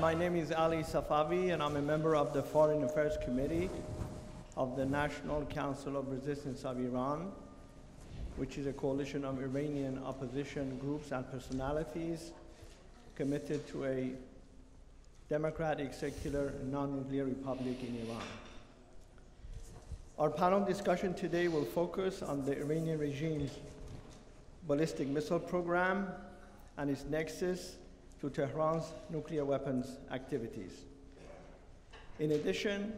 My name is Ali Safavi, and I'm a member of the Foreign Affairs Committee of the National Council of Resistance of Iran, which is a coalition of Iranian opposition groups and personalities committed to a democratic, secular, and non-nuclear republic in Iran. Our panel discussion today will focus on the Iranian regime's ballistic missile program and its nexus to Tehran's nuclear weapons activities. In addition,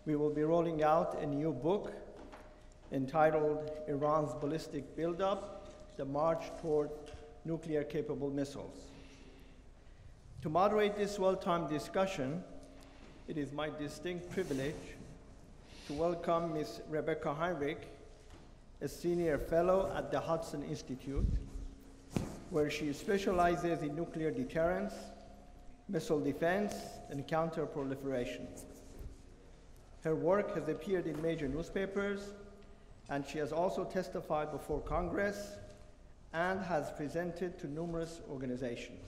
we will be rolling out a new book entitled Iran's Ballistic Buildup, The March Toward Nuclear-Capable Missiles. To moderate this well-timed discussion, it is my distinct privilege to welcome Ms. Rebeccah Heinrichs, a senior fellow at the Hudson Institute, where she specializes in nuclear deterrence, missile defense, and counter-proliferation. Her work has appeared in major newspapers, and she has also testified before Congress and has presented to numerous organizations.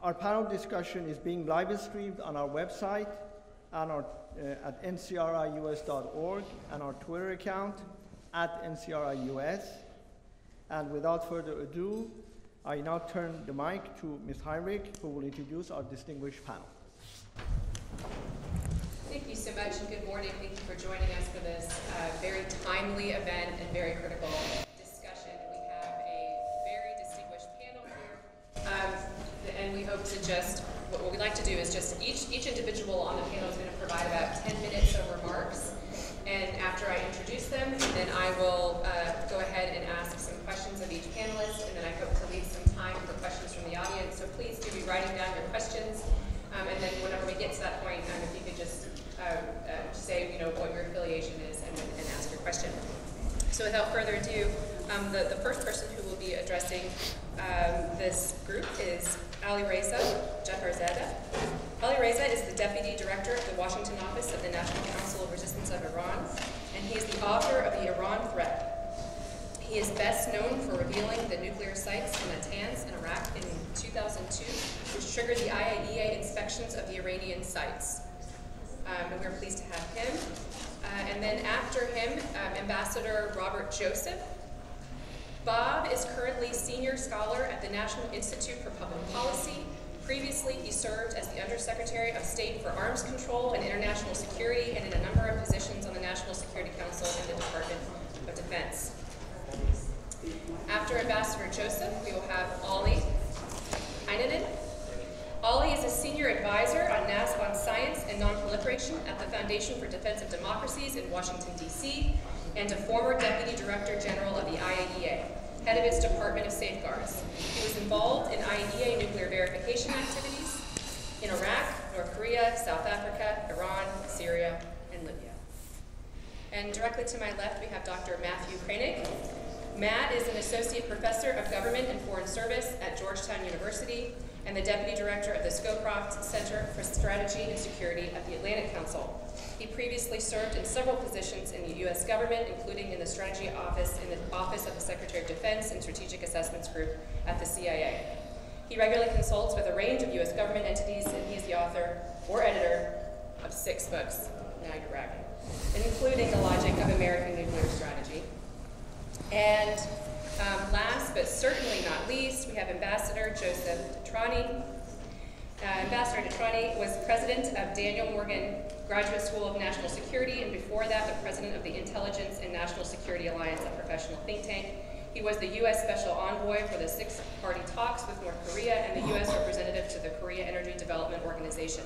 Our panel discussion is being live streamed on our website and at NCRI-US.org and our Twitter account at NCRI-US. And without further ado, I now turn the mic to Ms. Heinrichs, who will introduce our distinguished panel. Thank you so much, and good morning. Thank you for joining us for this very timely event and very critical discussion. We have a very distinguished panel here, and we hope to what we'd like to do is just each individual on the panel is going to provide about 10 minutes of remarks. And after I introduce them, then I will go ahead and ask some questions of each panelist, and then I hope to leave some time for questions from the audience. So please do be writing down your questions, and then whenever we get to that point, if you could just say what your affiliation is and ask your question. So without further ado, the first person who will be addressing this group is Alireza Jafarzadeh. Alireza is the Deputy Director of the Washington Office of the National Council of Resistance of Iran, and he is the author of The Iran Threat. He is best known for revealing the nuclear sites in Natanz in Iraq in 2002, which triggered the IAEA inspections of the Iranian sites. And we're pleased to have him. And then after him, Ambassador Robert Joseph. Bob is currently Senior Scholar at the National Institute for Public Policy. Previously, he served as the Undersecretary of State for Arms Control and International Security and in a number of positions on the National Security Council and the Department of Defense. After Ambassador Joseph, we will have Olli Heinonen. Olli is a Senior Advisor on Science and Nonproliferation at the Foundation for Defense of Democracies in Washington, D.C., and a former Deputy Director General of the IAEA, head of its Department of Safeguards. He was involved in IAEA nuclear verification activities in Iraq, North Korea, South Africa, Iran, Syria, and Libya. And directly to my left, we have Dr. Matthew Kroenig. Matt is an Associate Professor of Government and Foreign Service at Georgetown University and the Deputy Director of the Scowcroft Center for Strategy and Security at the Atlantic Council. He previously served in several positions in the U.S. government, including in the Strategy Office in the Office of the Secretary of Defense and Strategic Assessments Group at the CIA. He regularly consults with a range of U.S. government entities, and he is the author or editor of 6 books, now you're bragging, including The Logic of American Nuclear Strategy. And last but certainly not least, we have Ambassador Joseph DeTrani. Ambassador DeTrani was president of Daniel Morgan Graduate School of National Security, and before that, the president of the Intelligence and National Security Alliance, a professional think tank. He was the U.S. Special Envoy for the 6-party talks with North Korea and the U.S. representative to the Korea Energy Development Organization.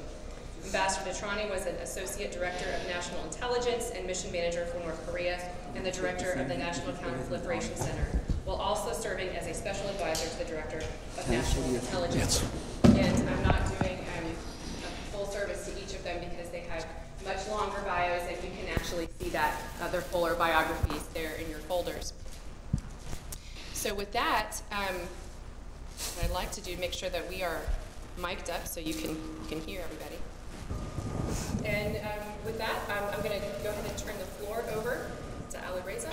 Ambassador DeTrani was an Associate Director of National Intelligence and Mission Manager for North Korea and the Director of the National Counter-Proliferation Center, while also serving as a Special Advisor to the Director of National Intelligence. And I'm not doing a full service to each of them because they have much longer bios, and you can actually see that their fuller biographies there in your folders. So with that, what I'd like to do, make sure that we are mic'd up so you can hear everybody. And with that, I'm going to go ahead and turn the floor over to Alireza.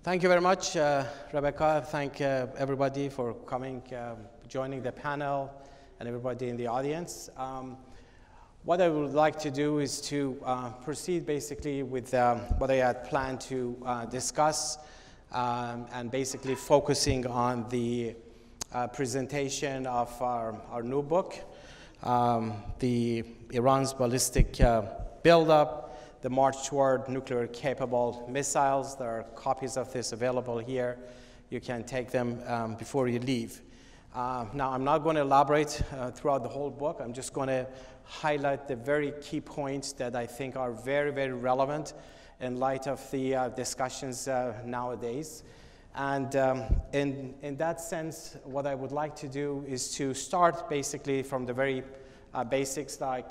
Thank you very much, Rebeccah. Thank everybody for coming joining the panel and everybody in the audience. What I would like to do is to proceed basically with what I had planned to discuss, and basically focusing on the presentation of our new book, the Iran's Ballistic Buildup, the March Toward Nuclear-Capable Missiles. There are copies of this available here. You can take them before you leave. Now, I'm not going to elaborate throughout the whole book. I'm just going to highlight the very key points that I think are very, very relevant in light of the discussions nowadays. And in that sense, what I would like to do is to start basically from the very basics, like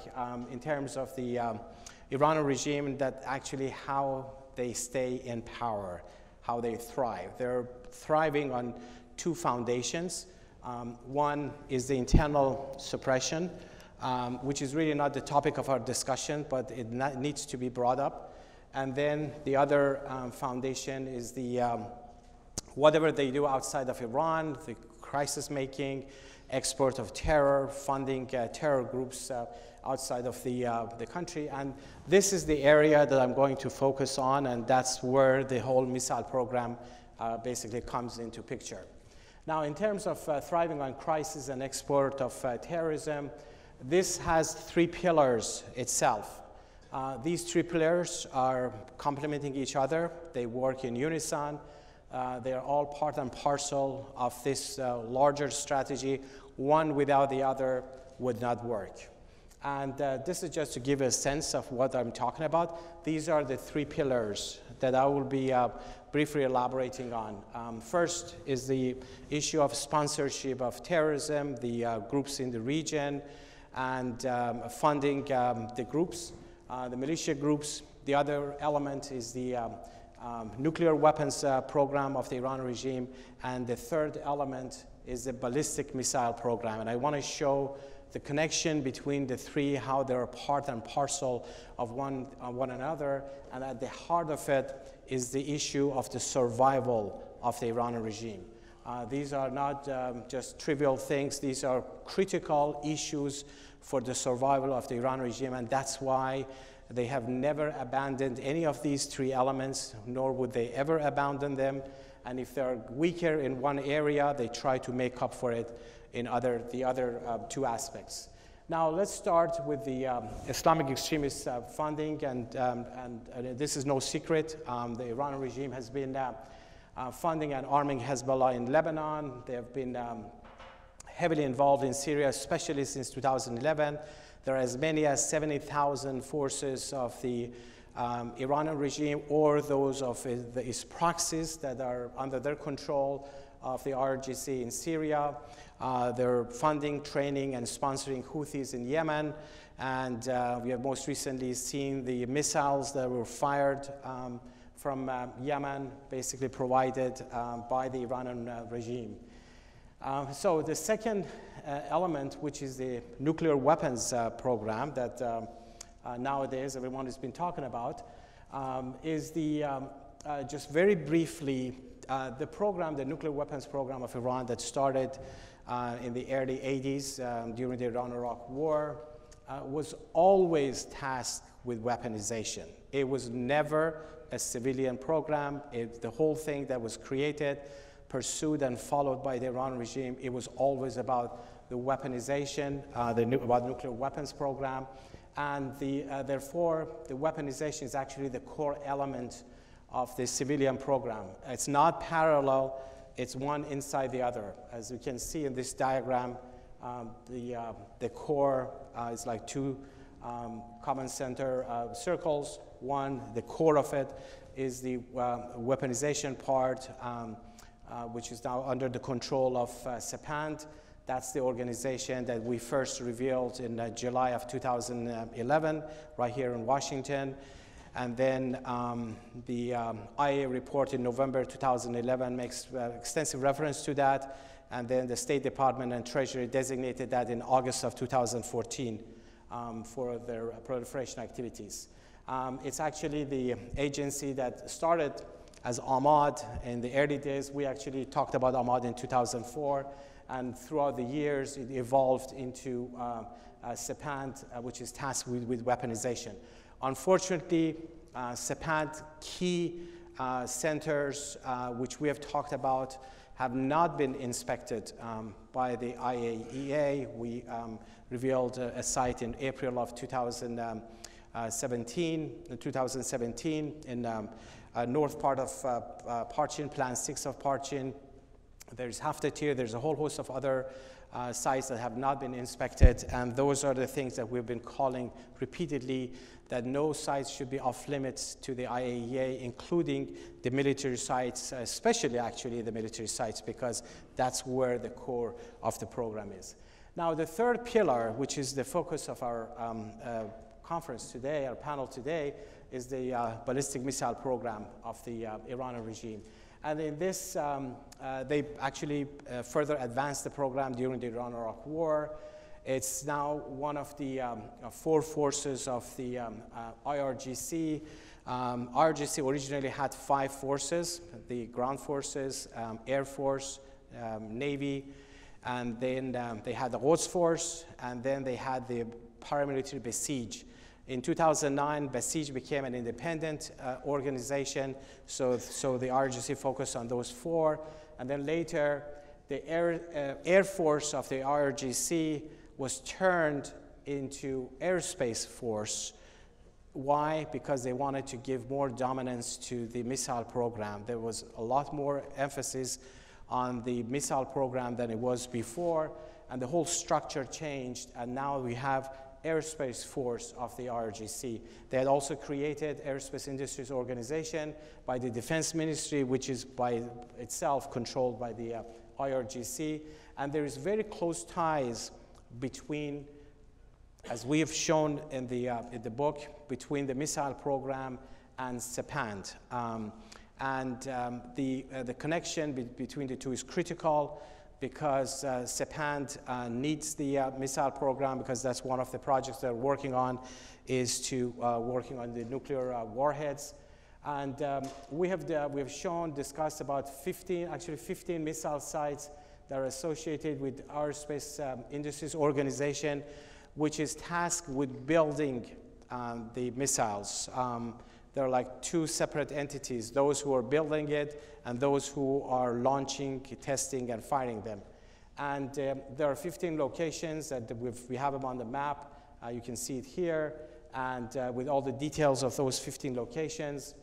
in terms of the Iranian regime, that actually how they stay in power, how they thrive. They're thriving on two foundations. One is the internal suppression, which is really not the topic of our discussion, but it needs to be brought up. And then the other foundation is the whatever they do outside of Iran, the crisis making, export of terror, funding terror groups outside of the country. And this is the area that I'm going to focus on, and that's where the whole missile program basically comes into picture. Now, in terms of thriving on crisis and export of terrorism, this has three pillars itself. These three pillars are complementing each other. They work in unison. They are all part and parcel of this larger strategy. One without the other would not work. And this is just to give a sense of what I'm talking about. These are the three pillars that I will be briefly elaborating on. First is the issue of sponsorship of terrorism, the groups in the region, and funding the groups, the militia groups. The other element is the nuclear weapons program of the Iran regime, and the third element is the ballistic missile program. And I want to show the connection between the three, how they're part and parcel of one another, and at the heart of it is the issue of the survival of the Iranian regime. These are not just trivial things. These are critical issues for the survival of the Iran regime, and that's why they have never abandoned any of these three elements, nor would they ever abandon them. And if they're weaker in one area, they try to make up for it in the other two aspects. Now, let's start with the Islamic extremist funding, and this is no secret. The Iran regime has been funding and arming Hezbollah in Lebanon. They have been heavily involved in Syria, especially since 2011. There are as many as 70,000 forces of the Iranian regime or those of its proxies that are under their control of the IRGC in Syria. They're funding, training, and sponsoring Houthis in Yemen. And we have most recently seen the missiles that were fired from Yemen, basically provided by the Iranian regime. So the second element, which is the nuclear weapons program that nowadays everyone has been talking about, is the, just very briefly, the program, the nuclear weapons program of Iran that started in the early 80s during the Iran-Iraq War, was always tasked with weaponization. It was never a civilian program. The whole thing that was created, pursued, and followed by the Iran regime, it was always about the weaponization, about the nuclear weapons program. And therefore, the weaponization is actually the core element of the civilian program. It's not parallel, it's one inside the other. As you can see in this diagram, the core is like two common center circles. One, the core of it, is the weaponization part, which is now under the control of Sepand. That's the organization that we first revealed in July of 2011, right here in Washington. And then the IAEA report in November 2011 makes extensive reference to that. And then the State Department and Treasury designated that in August of 2014 for their proliferation activities. It's actually the agency that started as Ahmad in the early days. We actually talked about Ahmad in 2004. and throughout the years, it evolved into CEPAND, which is tasked with weaponization. Unfortunately, CEPAND key centers, which we have talked about, have not been inspected by the IAEA. We revealed a site in April of 2017 in north part of Parchin, Plan 6 of Parchin. There's Haftatir, there's a whole host of other sites that have not been inspected, and those are the things that we've been calling repeatedly, that no sites should be off limits to the IAEA, including the military sites, especially actually the military sites, because that's where the core of the program is. Now, the third pillar, which is the focus of our conference today, our panel today, is the ballistic missile program of the Iranian regime. And in this, they actually further advanced the program during the Iran-Iraq War. It's now one of the 4 forces of the IRGC. IRGC originally had 5 forces: the ground forces, Air Force, Navy, and then they had the Quds Force, and then they had the paramilitary Basij. In 2009, Basij became an independent organization, so the IRGC focused on those 4. And then later, the Air Force of the IRGC was turned into Airspace Force. Why? Because they wanted to give more dominance to the missile program. There was a lot more emphasis on the missile program than it was before, and the whole structure changed, and now we have Airspace Force of the IRGC. They had also created Aerospace Industries Organization by the Defense Ministry, which is by itself controlled by the IRGC, and there is very close ties between, as we have shown in the book, between the missile program and CEPAND. The connection between the two is critical, because CEPAND needs the missile program, because that's one of the projects they're working on, is to working on the nuclear warheads. And we have discussed about 15 missile sites that are associated with Aerospace Industries Organization, which is tasked with building the missiles. There are like 2 separate entities, those who are building it and those who are launching, testing, and firing them. And there are 15 locations that we have them on the map. You can see it here, and with all the details of those 15 locations.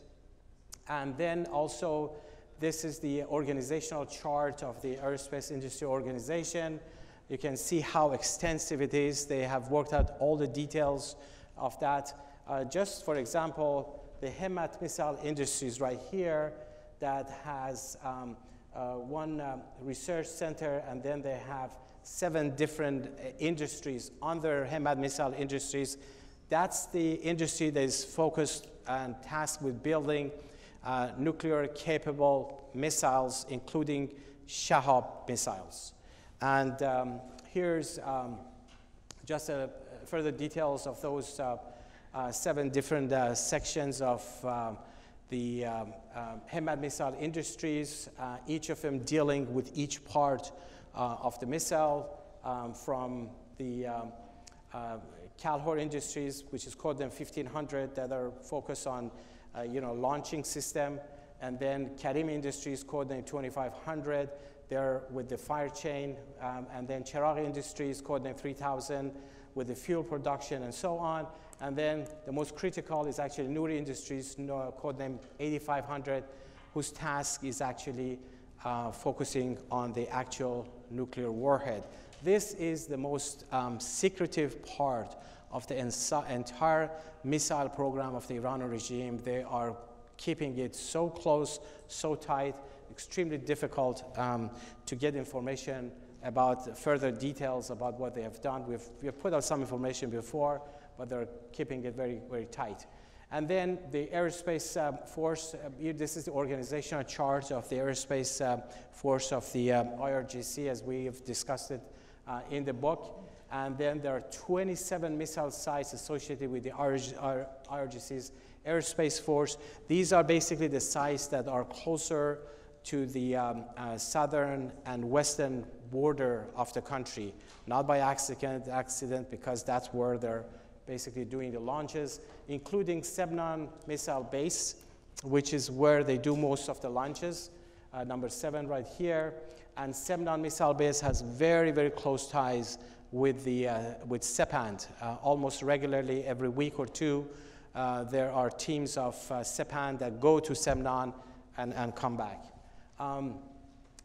And then also, this is the organizational chart of the Aerospace Industry Organization. You can see how extensive it is. They have worked out all the details of that. Just for example, the Hemmat Missile Industries right here, that has one research center, and then they have 7 different industries under Hemmat Missile Industries. That's the industry that is focused and tasked with building nuclear-capable missiles, including Shahab missiles. And here's just further details of those 7 different sections of the Hemmat Missile Industries, each of them dealing with each part of the missile, from the Calhor Industries, which is code name 1500, that are focused on launching system, and then Karim Industries, code name 2500, they're with the fire chain, and then Cheragh Industries, code name 3000, with the fuel production and so on. And then the most critical is actually Nouri Industries, code name 8500, whose task is actually focusing on the actual nuclear warhead. This is the most secretive part of the entire missile program of the Iranian regime. They are keeping it so close, so tight, extremely difficult to get information about further details about what they have done. We have put out some information before, but they're keeping it very, very tight. And then the Aerospace Force, this is the organizational chart of the Aerospace Force of the IRGC, as we have discussed it in the book. And then there are 27 missile sites associated with the IRGC's Aerospace Force. These are basically the sites that are closer to the southern and western border of the country, not by accident, because that's where they're basically doing the launches, including Semnan missile base, which is where they do most of the launches, number 7 right here. And Semnan missile base has very, very close ties with SEPANT. Almost regularly, every week or two, there are teams of SEPANT that go to Semnan and come back.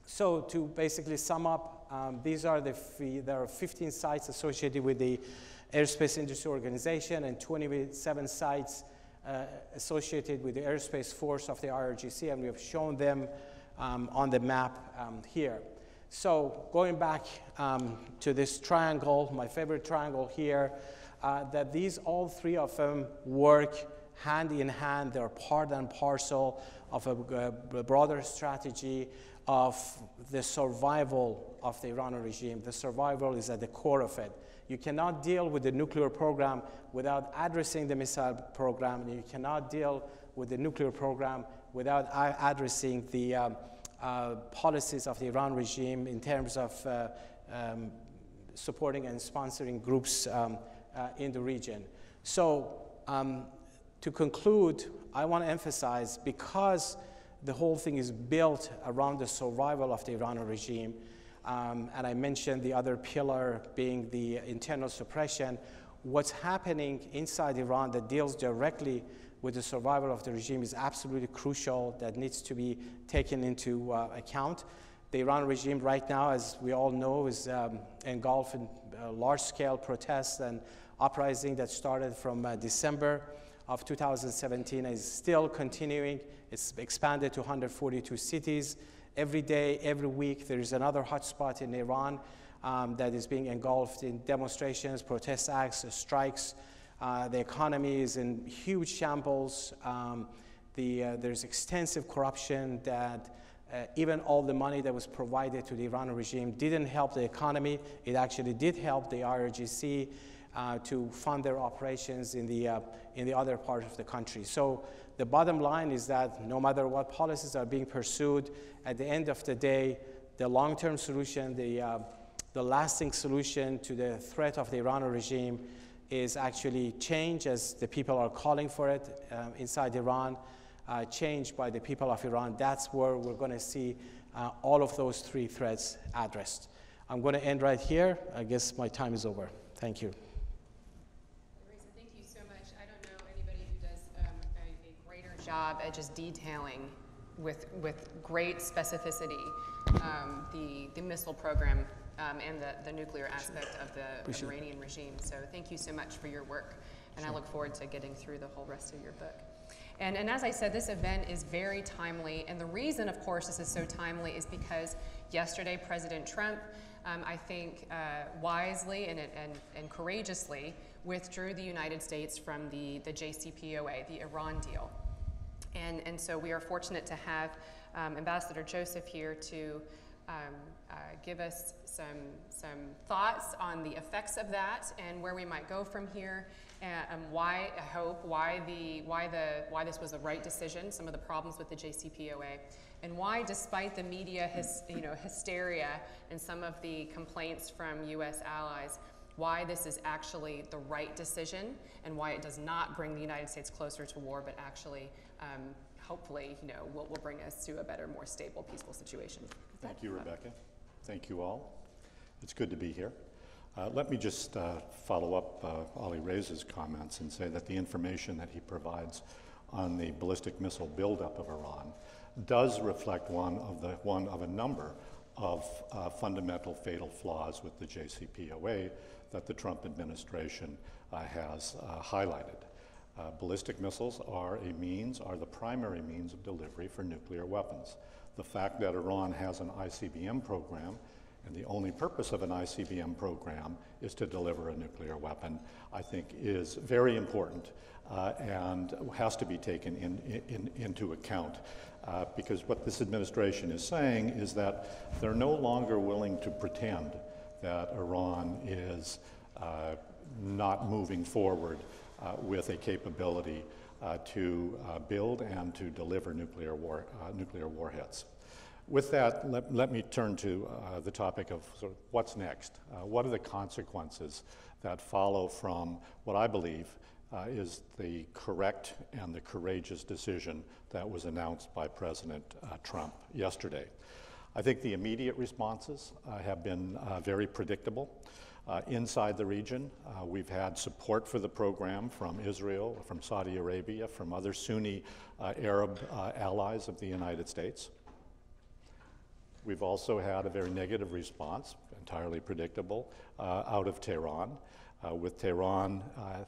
So to basically sum up, there are 15 sites associated with the Aerospace Industry Organization and 27 sites associated with the Aerospace Force of the IRGC, and we have shown them on the map here. So going back to this triangle, my favorite triangle here, that all three of them work hand in hand. They're part and parcel of a broader strategy of the survival of the Iranian regime. The survival is at the core of it. You cannot deal with the nuclear program without addressing the missile program, and you cannot deal with the nuclear program without addressing the policies of the Iran regime in terms of supporting and sponsoring groups in the region. So to conclude, I want to emphasize, because the whole thing is built around the survival of the Iranian regime, and I mentioned the other pillar being the internal suppression, what's happening inside Iran that deals directly with the survival of the regime is absolutely crucial, that needs to be taken into account. The Iran regime right now, as we all know, is engulfed in large-scale protests and uprising that started from December of 2017 and is still continuing. It's expanded to 142 cities. Every day, every week, there is another hotspot in Iran that is being engulfed in demonstrations, protest acts, strikes. The economy is in huge shambles. There's extensive corruption that even all the money that was provided to the Iranian regime didn't help the economy. It actually did help the IRGC to fund their operations in the other part of the country. So the bottom line is that no matter what policies are being pursued, at the end of the day, the long-term solution, the lasting solution to the threat of the Iranian regime is actually change, as the people are calling for it inside Iran, change by the people of Iran. That's where we're going to see all of those three threats addressed. I'm going to end right here. I guess my time is over. Thank you. Alireza, thank you so much. I don't know anybody who does a greater job at just detailing with great specificity the missile program and the nuclear aspect of the Iranian regime. So thank you so much for your work, and I look forward to getting through the whole rest of your book. And as I said, this event is very timely, and the reason, of course, this is so timely is because yesterday President Trump, I think wisely and courageously withdrew the United States from the JCPOA, the Iran deal. And so we are fortunate to have Ambassador Joseph here to give us some thoughts on the effects of that and where we might go from here, and why this was the right decision, some of the problems with the JCPOA, and why, despite the media hysteria and some of the complaints from U.S. allies, why this is actually the right decision, and why it does not bring the United States closer to war, but actually hopefully, will bring us to a better, more stable, peaceful situation. Thank you, Rebecca. Thank you all. It's good to be here. Let me just follow up Alireza's comments and say that the information that he provides on the ballistic missile buildup of Iran does reflect one of a number of fundamental fatal flaws with the JCPOA that the Trump administration has highlighted. Ballistic missiles are the primary means of delivery for nuclear weapons. The fact that Iran has an ICBM program, and the only purpose of an ICBM program is to deliver a nuclear weapon, I think is very important and has to be taken into account. Because what this administration is saying is that they're no longer willing to pretend that Iran is not moving forward with a capability to build and to deliver nuclear warheads. With that, let me turn to the topic of sort of what's next. What are the consequences that follow from what I believe is the correct and the courageous decision that was announced by President Trump yesterday? I think the immediate responses have been very predictable. Inside the region, we've had support for the program from Israel, from Saudi Arabia, from other Sunni Arab allies of the United States. We've also had a very negative response, entirely predictable, out of Tehran, with Tehran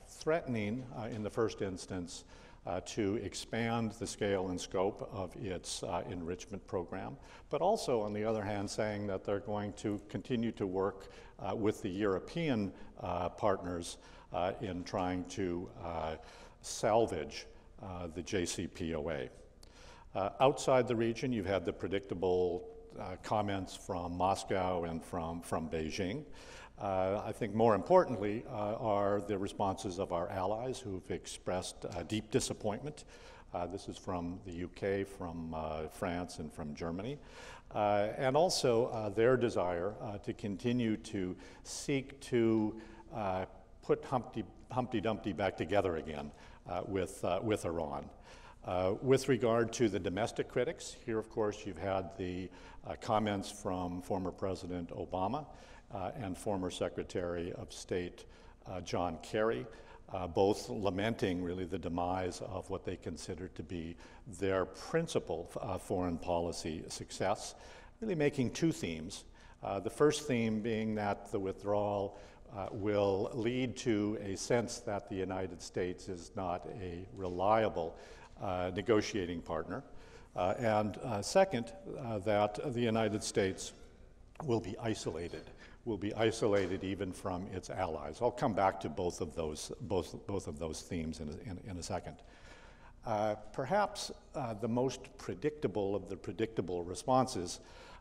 threatening, in the first instance, to expand the scale and scope of its enrichment program, but also, on the other hand, saying that they're going to continue to work with the European partners in trying to salvage the JCPOA. Outside the region, you've had the predictable comments from Moscow and from Beijing. I think more importantly are the responses of our allies who've expressed deep disappointment. This is from the UK, from France, and from Germany. And also their desire to continue to seek to put Humpty Dumpty back together again with Iran. With regard to the domestic critics, here of course you've had the comments from former President Obama and former Secretary of State John Kerry, both lamenting really the demise of what they consider to be their principal foreign policy success, really making two themes. The first theme being that the withdrawal will lead to a sense that the United States is not a reliable negotiating partner, and second, that the United States will be isolated even from its allies. I'll come back to both of those themes in a second. Perhaps the most predictable of the predictable responses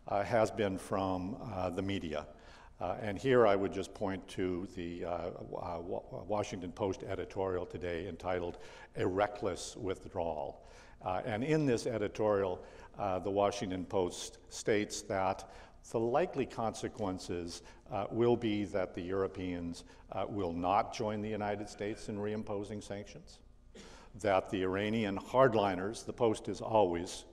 has been from the media. And here I would just point to the Washington Post editorial today entitled "A Reckless Withdrawal." And in this editorial, the Washington Post states that the likely consequences will be that the Europeans will not join the United States in reimposing sanctions, that the Iranian hardliners, the Post is always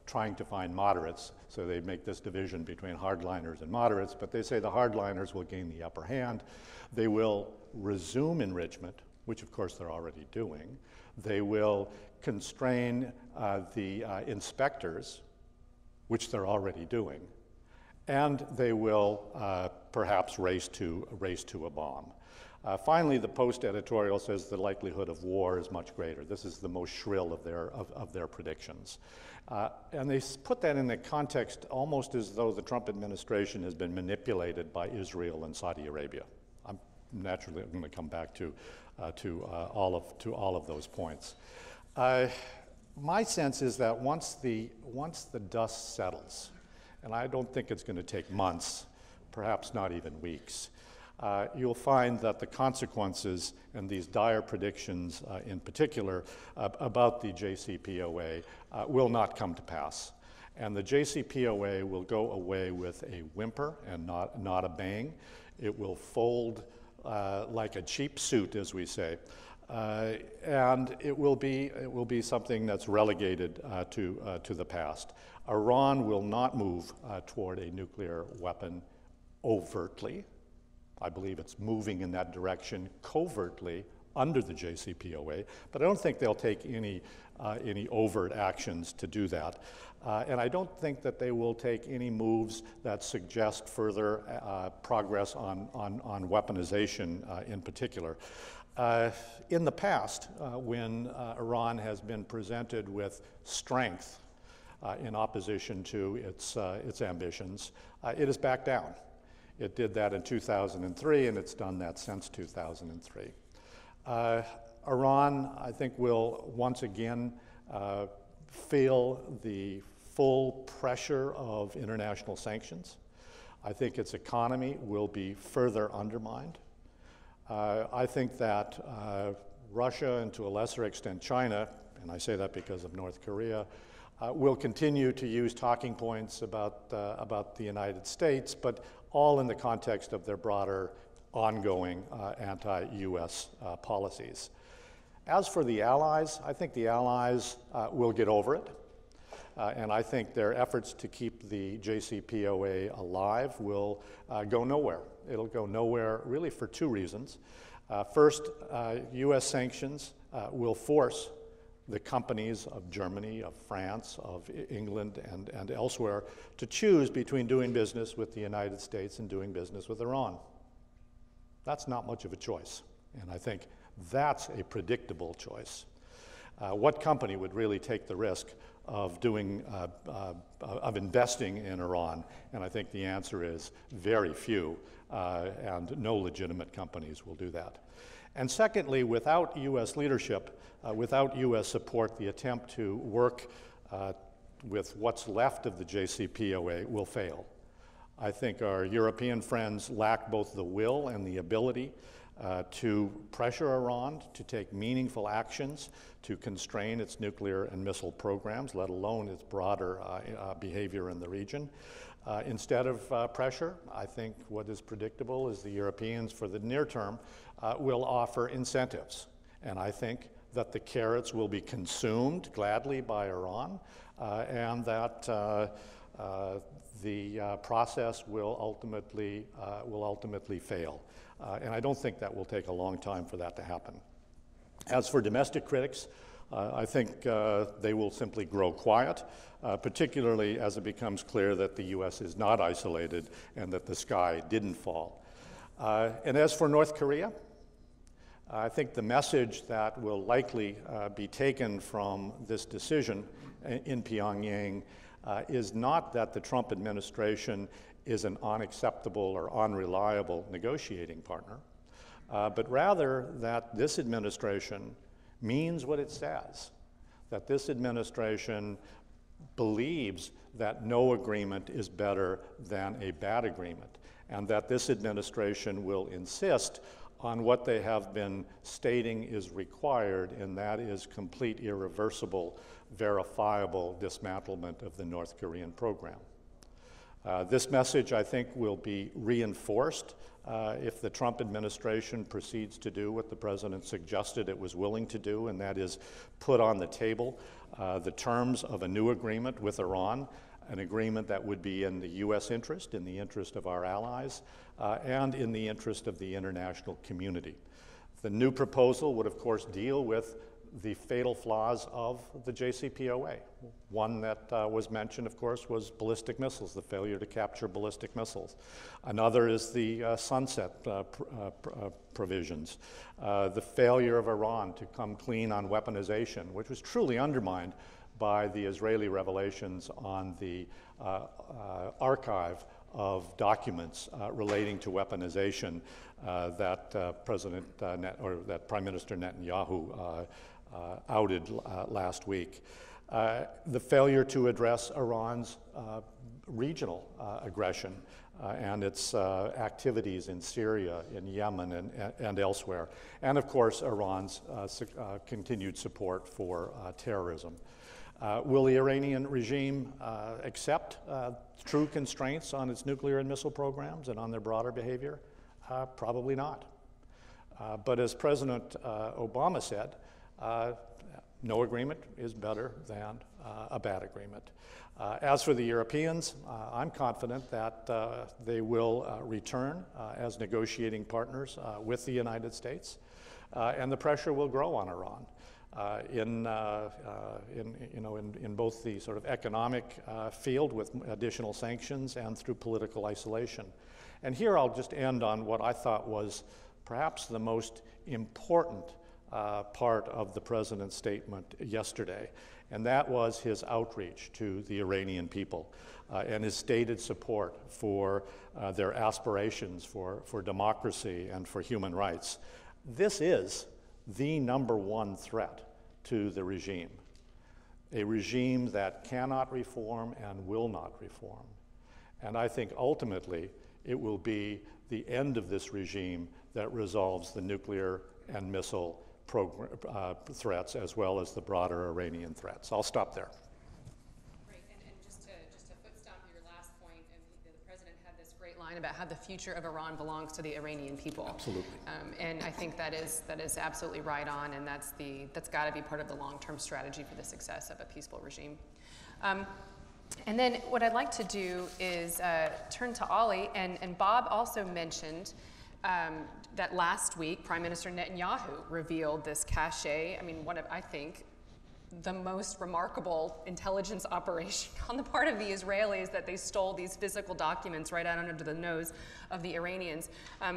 trying to find moderates, so they make this division between hardliners and moderates, but they say the hardliners will gain the upper hand. They will resume enrichment, which of course they're already doing. They will constrain the inspectors, which they're already doing. And they will perhaps race to a bomb. Finally, the Post editorial says the likelihood of war is much greater. This is the most shrill of their predictions. And they put that in the context almost as though the Trump administration has been manipulated by Israel and Saudi Arabia. I'm naturally going to come back to all of those points. My sense is that once the dust settles, and I don't think it's going to take months, perhaps not even weeks, you'll find that the consequences and these dire predictions in particular about the JCPOA will not come to pass. And the JCPOA will go away with a whimper and not a bang. It will fold like a cheap suit, as we say. And it will be something that's relegated to the past. Iran will not move toward a nuclear weapon overtly. I believe it's moving in that direction covertly under the JCPOA, but I don't think they'll take any overt actions to do that. And I don't think that they will take any moves that suggest further progress on weaponization in particular. In the past, when Iran has been presented with strength in opposition to its ambitions, it has backed down. It did that in 2003, and it's done that since 2003. Iran, I think, will once again feel the full pressure of international sanctions. I think its economy will be further undermined. I think that Russia, and to a lesser extent China, and I say that because of North Korea, will continue to use talking points about the United States, but all in the context of their broader ongoing anti-US policies. As for the allies, I think the allies will get over it. And I think their efforts to keep the JCPOA alive will go nowhere. It'll go nowhere really for two reasons. First, US sanctions will force the companies of Germany, of France, of England, and elsewhere to choose between doing business with the United States and doing business with Iran. That's not much of a choice, and I think that's a predictable choice. What company would really take the risk of investing in Iran? And I think the answer is very few, and no legitimate companies will do that. And secondly, without US leadership, without US support, the attempt to work with what's left of the JCPOA will fail. I think our European friends lack both the will and the ability to pressure Iran to take meaningful actions to constrain its nuclear and missile programs, let alone its broader behavior in the region. Instead of pressure, I think what is predictable is the Europeans, for the near term, will offer incentives. And I think that the carrots will be consumed gladly by Iran, and that the process will ultimately fail. And I don't think that will take a long time for that to happen. As for domestic critics, I think they will simply grow quiet, particularly as it becomes clear that the US is not isolated and that the sky didn't fall. And as for North Korea, I think the message that will likely be taken from this decision in Pyongyang is not that the Trump administration is an unacceptable or unreliable negotiating partner, but rather that this administration means what it says, that this administration believes that no agreement is better than a bad agreement, and that this administration will insist on what they have been stating is required, and that is complete, irreversible, verifiable dismantlement of the North Korean program. This message, I think, will be reinforced if the Trump administration proceeds to do what the president suggested it was willing to do, and that is put on the table the terms of a new agreement with Iran, an agreement that would be in the US interest, in the interest of our allies, and in the interest of the international community. The new proposal would, of course, deal with the fatal flaws of the JCPOA. One that was mentioned, of course, was ballistic missiles, the failure to capture ballistic missiles. Another is the sunset provisions, the failure of Iran to come clean on weaponization, which was truly undermined by the Israeli revelations on the archive of documents relating to weaponization that Prime Minister Netanyahu outed last week. The failure to address Iran's regional aggression and its activities in Syria, in Yemen, and elsewhere. And of course, Iran's continued support for terrorism. Will the Iranian regime accept true constraints on its nuclear and missile programs and on their broader behavior? Probably not. But as President Obama said, no agreement is better than a bad agreement. As for the Europeans, I'm confident that they will return as negotiating partners with the United States, and the pressure will grow on Iran in both the sort of economic field with additional sanctions and through political isolation. And here I'll just end on what I thought was perhaps the most important part of the president's statement yesterday, and that was his outreach to the Iranian people and his stated support for their aspirations for democracy and for human rights. This is the #1 threat to the regime, a regime that cannot reform and will not reform. And I think ultimately it will be the end of this regime that resolves the nuclear and missile threats as well as the broader Iranian threats. I'll stop there. Great, and just to foot stomp your last point, and the President had this great line about how the future of Iran belongs to the Iranian people. Absolutely. And I think that is absolutely right on, and that's got to be part of the long-term strategy for the success of a peaceful regime. And then what I'd like to do is turn to Olli, and Bob also mentioned that last week Prime Minister Netanyahu revealed this cache. I mean, one of, I think, the most remarkable intelligence operation on the part of the Israelis, that they stole these physical documents right out under the nose of the Iranians.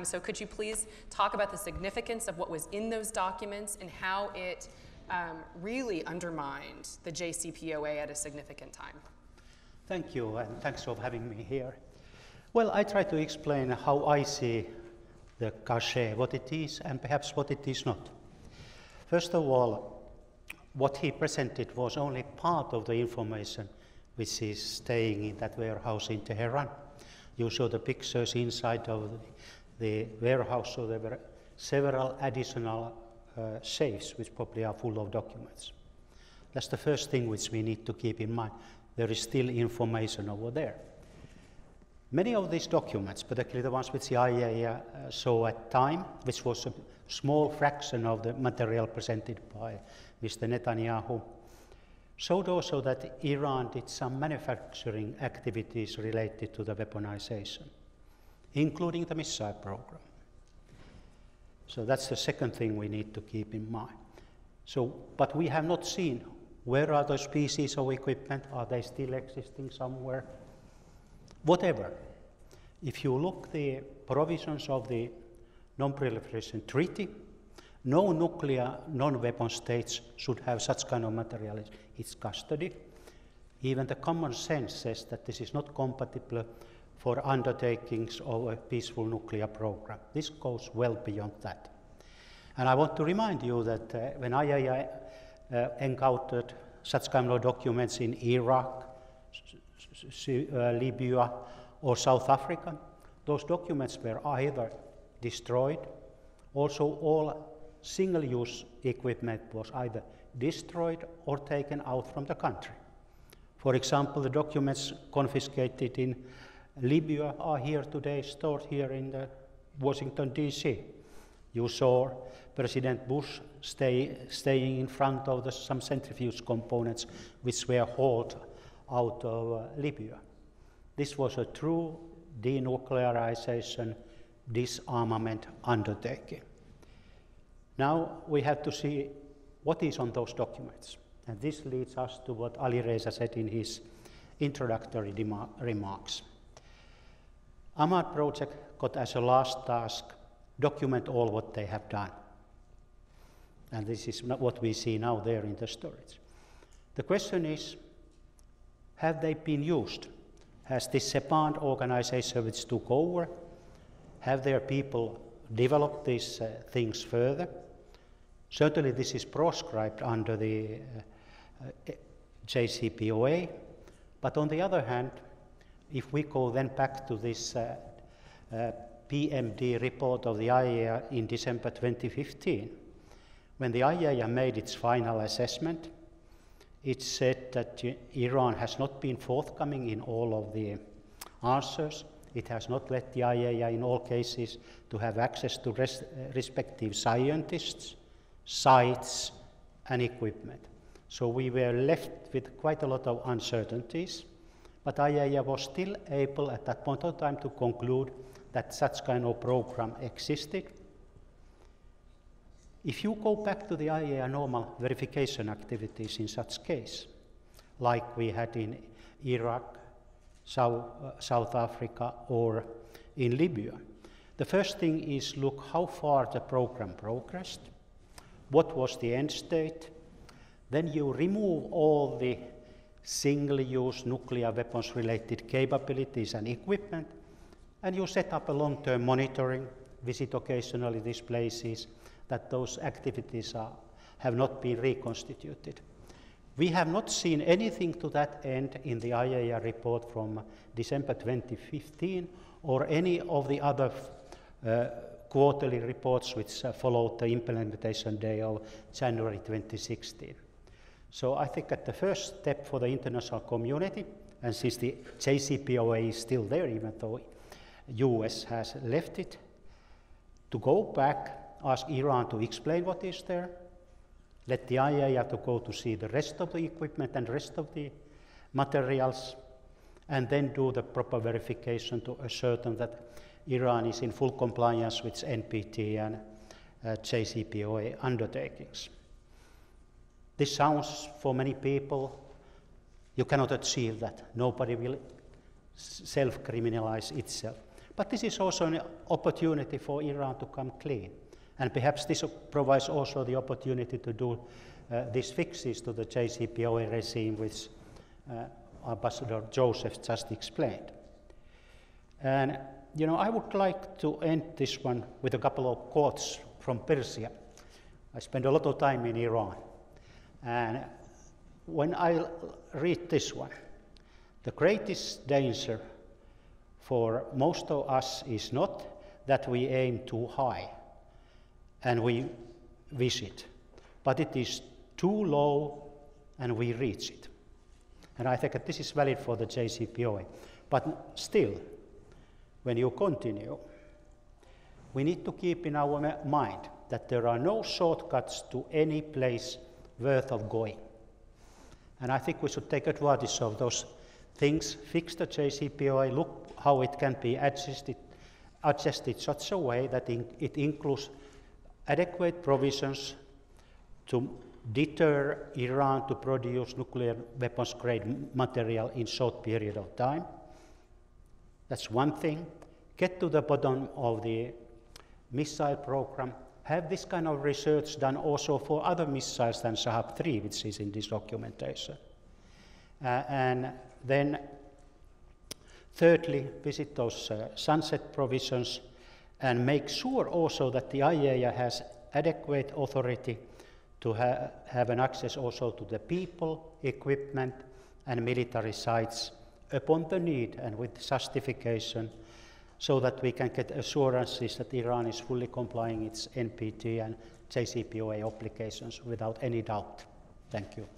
So could you please talk about the significance of what was in those documents and how it really undermined the JCPOA at a significant time? Thank you, and thanks for having me here. Well, I try to explain how I see the cache, what it is, and perhaps what it is not. First of all, what he presented was only part of the information which is staying in that warehouse in Tehran. You saw the pictures inside of the warehouse, so there were several additional safes which probably are full of documents. That's the first thing which we need to keep in mind. There is still information over there. Many of these documents, particularly the ones which the IAEA saw at time, which was a small fraction of the material presented by Mr. Netanyahu, showed also that Iran did some manufacturing activities related to the weaponization, including the missile program. So that's the second thing we need to keep in mind. So, but we have not seen where are those pieces of equipment, are they still existing somewhere? Whatever. If you look the provisions of the Non-Proliferation Treaty, no nuclear, non-weapon states should have such kind of material in its custody. Even the common sense says that this is not compatible for undertakings of a peaceful nuclear program. This goes well beyond that. And I want to remind you that when IAEA encountered such kind of documents in Iraq, Libya, or South Africa, those documents were either destroyed, also all single-use equipment was either destroyed or taken out from the country. For example, the documents confiscated in Libya are here today, stored here in Washington, D.C. You saw President Bush staying in front of some centrifuge components which were hauled out of Libya. This was a true denuclearization, disarmament undertaking. Now we have to see what is on those documents. And this leads us to what Alireza said in his introductory remarks. Ahmad project got as a last task, document all what they have done. And this is not what we see now there in the storage. The question is, have they been used? Has this SEPAND organization which took over, have their people developed these things further? Certainly this is proscribed under the JCPOA, but on the other hand, if we go then back to this PMD report of the IAEA in December 2015, when the IAEA made its final assessment, it said that Iran has not been forthcoming in all of the answers. It has not let the IAEA in all cases to have access to respective scientists, sites, and equipment. So we were left with quite a lot of uncertainties, but IAEA was still able at that point of time to conclude that such kind of program existed. If you go back to the IAEA normal verification activities in such case, like we had in Iraq, South Africa, or in Libya, the first thing is look how far the program progressed, what was the end state, then you remove all the single-use nuclear weapons-related capabilities and equipment, and you set up a long-term monitoring, visit occasionally these places, that those activities have not been reconstituted. We have not seen anything to that end in the IAEA report from December 2015 or any of the other quarterly reports which followed the implementation day of January 2016. So I think that the first step for the international community, and since the JCPOA is still there, even though US has left it, to go back, ask Iran to explain what is there, let the IAEA to go to see the rest of the equipment and rest of the materials, and then do the proper verification to ascertain that Iran is in full compliance with NPT and JCPOA undertakings. This sounds, for many people, you cannot achieve that. Nobody will self-criminalize itself. But this is also an opportunity for Iran to come clean. And perhaps this provides also the opportunity to do these fixes to the JCPOA regime, which Ambassador Joseph just explained. And you know, I would like to end this one with a couple of quotes from Persia. I spent a lot of time in Iran. And when I read this one, the greatest danger for most of us is not that we aim too high and we wish it, but it is too low and we reach it. And I think that this is valid for the JCPOA. But still, when you continue, we need to keep in our mind that there are no shortcuts to any place worth of going. And I think we should take advantage of those things, fix the JCPOA, look how it can be adjusted such a way that it includes adequate provisions to deter Iran to produce nuclear weapons grade material in short period of time. That's one thing. Get to the bottom of the missile program. Have this kind of research done also for other missiles than Shahab 3, which is in this documentation. And then thirdly, visit those sunset provisions and make sure also that the IAEA has adequate authority to have an access also to the people, equipment, and military sites upon the need and with justification, so that we can get assurances that Iran is fully complying its NPT and JCPOA obligations without any doubt. Thank you.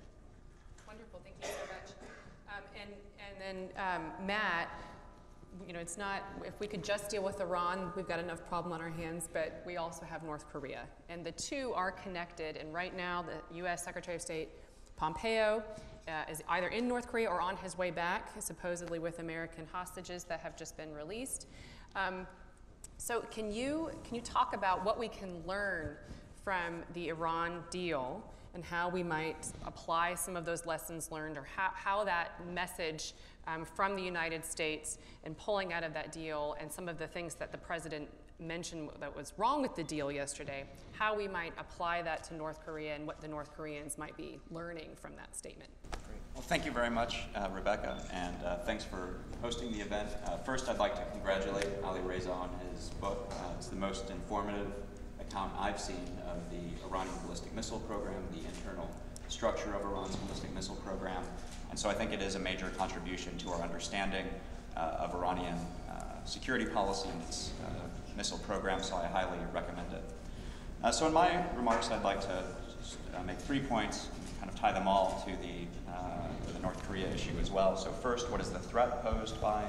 Wonderful, thank you so much. And then Matt, you know, it's not, if we could just deal with Iran, we've got enough problem on our hands, but we also have North Korea. And the two are connected, and right now the US Secretary of State Pompeo is either in North Korea or on his way back, supposedly with American hostages that have just been released. So can you talk about what we can learn from the Iran deal and how we might apply some of those lessons learned, or how that message from the United States and pulling out of that deal and some of the things that the president mentioned that was wrong with the deal yesterday, how we might apply that to North Korea and what the North Koreans might be learning from that statement. Great. Well, thank you very much, Rebeccah, and thanks for hosting the event. First, I'd like to congratulate Alireza on his book. It's the most informative account I've seen of the Iranian ballistic missile program, the internal structure of Iran's ballistic missile program, and so I think it is a major contribution to our understanding of Iranian security policy and its missile program, so I highly recommend it. So in my remarks, I'd like to make 3 points and kind of tie them all to the North Korea issue as well. So first, what is the threat posed by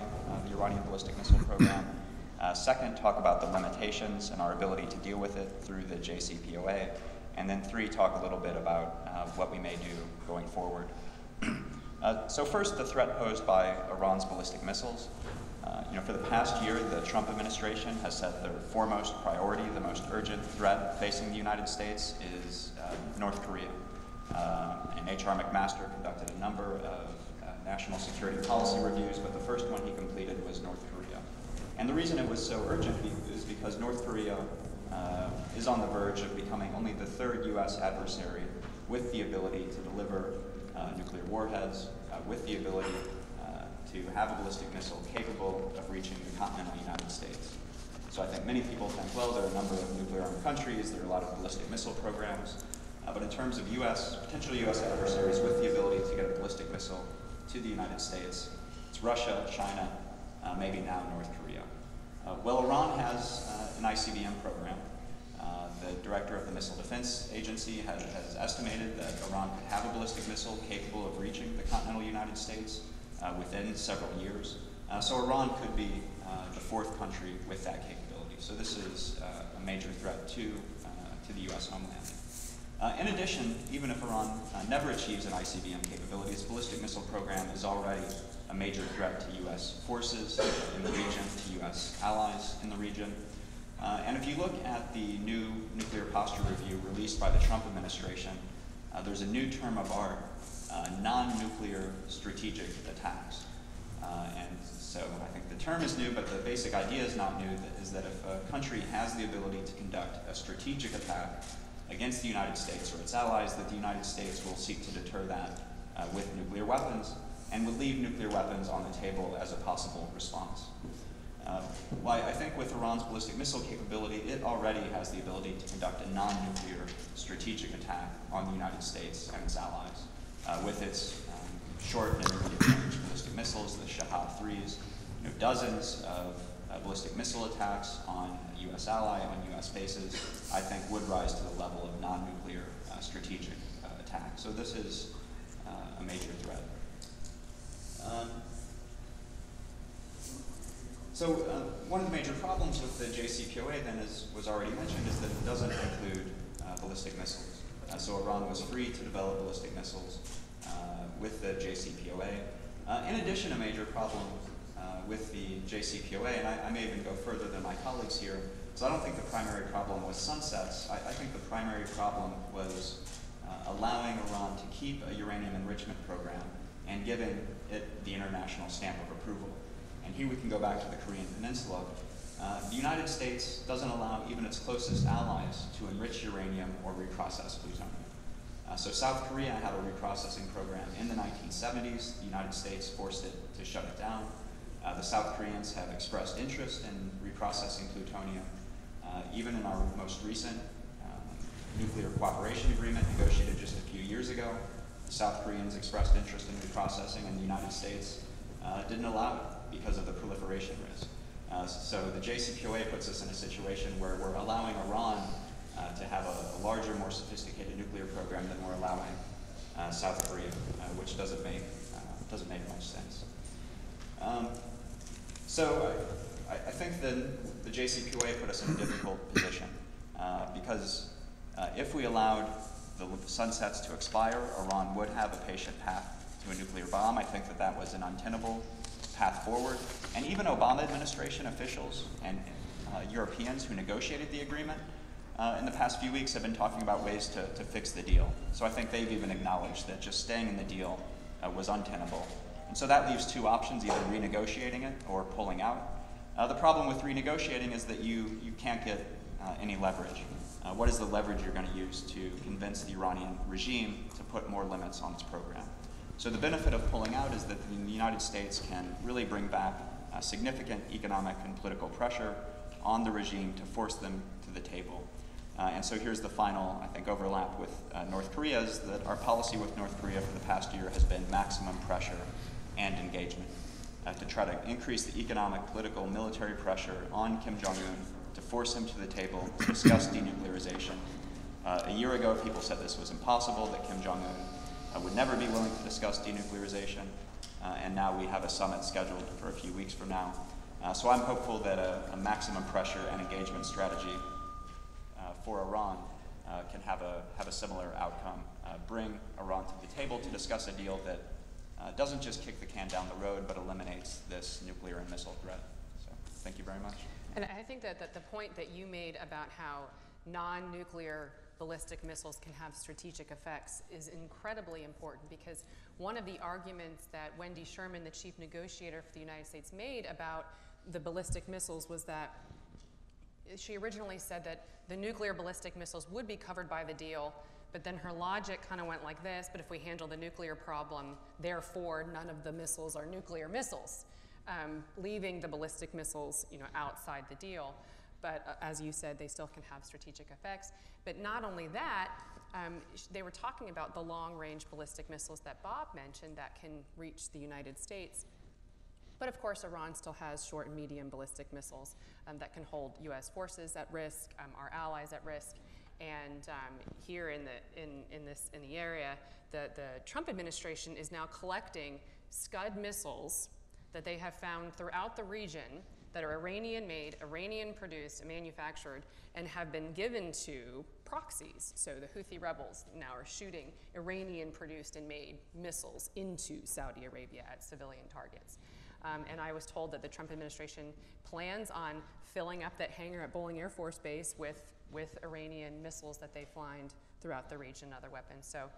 the Iranian ballistic missile program? Second, talk about the limitations and our ability to deal with it through the JCPOA. And then 3, talk a little bit about what we may do going forward. So first, the threat posed by Iran's ballistic missiles. You know, for the past year, the Trump administration has said their foremost priority, the most urgent threat facing the United States is North Korea. And H.R. McMaster conducted a number of national security policy reviews, but the first one he completed was North Korea. And the reason it was so urgent is because North Korea is on the verge of becoming only the 3rd U.S. adversary with the ability to deliver nuclear warheads, with the ability to have a ballistic missile capable of reaching the continental United States. So I think many people think, well, there are a number of nuclear-armed countries, there are a lot of ballistic missile programs, but in terms of potential U.S. adversaries with the ability to get a ballistic missile to the United States, it's Russia, China, maybe now North Korea. Well, Iran has an ICBM program. The director of the Missile Defense Agency has estimated that Iran could have a ballistic missile capable of reaching the continental United States within several years. So Iran could be the fourth country with that capability. So this is a major threat to the U.S. homeland. In addition, even if Iran never achieves an ICBM capability, its ballistic missile program is already a major threat to U.S. forces in the region, to U.S. allies in the region. And if you look at the new nuclear posture review released by the Trump administration, there's a new term of art, non-nuclear strategic attacks. And so I think the term is new, but the basic idea is not new, is that if a country has the ability to conduct a strategic attack against the United States or its allies, that the United States will seek to deter that with nuclear weapons and would leave nuclear weapons on the table as a possible response. Well, I think with Iran's ballistic missile capability, it already has the ability to conduct a non-nuclear strategic attack on the United States and its allies with its short and intermediate range ballistic missiles, the Shahab-3s, dozens of ballistic missile attacks on a U.S. ally, on U.S. bases, I think would rise to the level of non-nuclear strategic attack. So this is a major threat. So one of the major problems with the JCPOA then was already mentioned, is that it doesn't include ballistic missiles. So Iran was free to develop ballistic missiles with the JCPOA. In addition, a major problem with the JCPOA, and I may even go further than my colleagues here, so I don't think the primary problem was sunsets. I think the primary problem was allowing Iran to keep a uranium enrichment program and giving it the international stamp of approval. And here we can go back to the Korean Peninsula. The United States doesn't allow even its closest allies to enrich uranium or reprocess plutonium. So South Korea had a reprocessing program in the 1970s. The United States forced it to shut it down. The South Koreans have expressed interest in reprocessing plutonium. Even in our most recent nuclear cooperation agreement negotiated just a few years ago, the South Koreans expressed interest in reprocessing, and the United States didn't allow it because of the proliferation risk. So the JCPOA puts us in a situation where we're allowing Iran to have a larger, more sophisticated nuclear program than we're allowing South Korea, which doesn't make much sense. So I think the JCPOA put us in a difficult position because if we allowed the sunsets to expire, Iran would have a patient path to a nuclear bomb. I think that was an untenable path forward. And even Obama administration officials and Europeans who negotiated the agreement in the past few weeks have been talking about ways to fix the deal. So I think they've even acknowledged that just staying in the deal was untenable. And so that leaves two options, either renegotiating it or pulling out. The problem with renegotiating is that you can't get any leverage. What is the leverage you're going to use to convince the Iranian regime to put more limits on its program? So the benefit of pulling out is that the United States can really bring back significant economic and political pressure on the regime to force them to the table. And so here's the final, I think, overlap with North Korea, is that our policy with North Korea for the past year has been maximum pressure and engagement to try to increase the economic, political, military pressure on Kim Jong-un to force him to the table to discuss denuclearization. A year ago, people said this was impossible, that Kim Jong-un would never be willing to discuss denuclearization, and now we have a summit scheduled for a few weeks from now. So I'm hopeful that a maximum pressure and engagement strategy for Iran can have a similar outcome, bring Iran to the table to discuss a deal that doesn't just kick the can down the road, but eliminates this nuclear and missile threat. So thank you very much. And I think that the point that you made about how non-nuclear ballistic missiles can have strategic effects is incredibly important, because one of the arguments that Wendy Sherman, the chief negotiator for the United States, made about the ballistic missiles was that she originally said that the nuclear ballistic missiles would be covered by the deal, but then her logic kind of went like this: but if we handle the nuclear problem, therefore none of the missiles are nuclear missiles, leaving the ballistic missiles, outside the deal. But as you said, they still can have strategic effects. But not only that, they were talking about the long-range ballistic missiles that Bob mentioned that can reach the United States. But of course, Iran still has short and medium ballistic missiles that can hold U.S. forces at risk, our allies at risk. And here in the area, the Trump administration is now collecting Scud missiles that they have found throughout the region that are Iranian-made, Iranian-produced, and manufactured, and have been given to proxies. So the Houthi rebels now are shooting Iranian-produced and made missiles into Saudi Arabia at civilian targets. And I was told that the Trump administration plans on filling up that hangar at Bolling Air Force Base with Iranian missiles that they find throughout the region and other weapons. So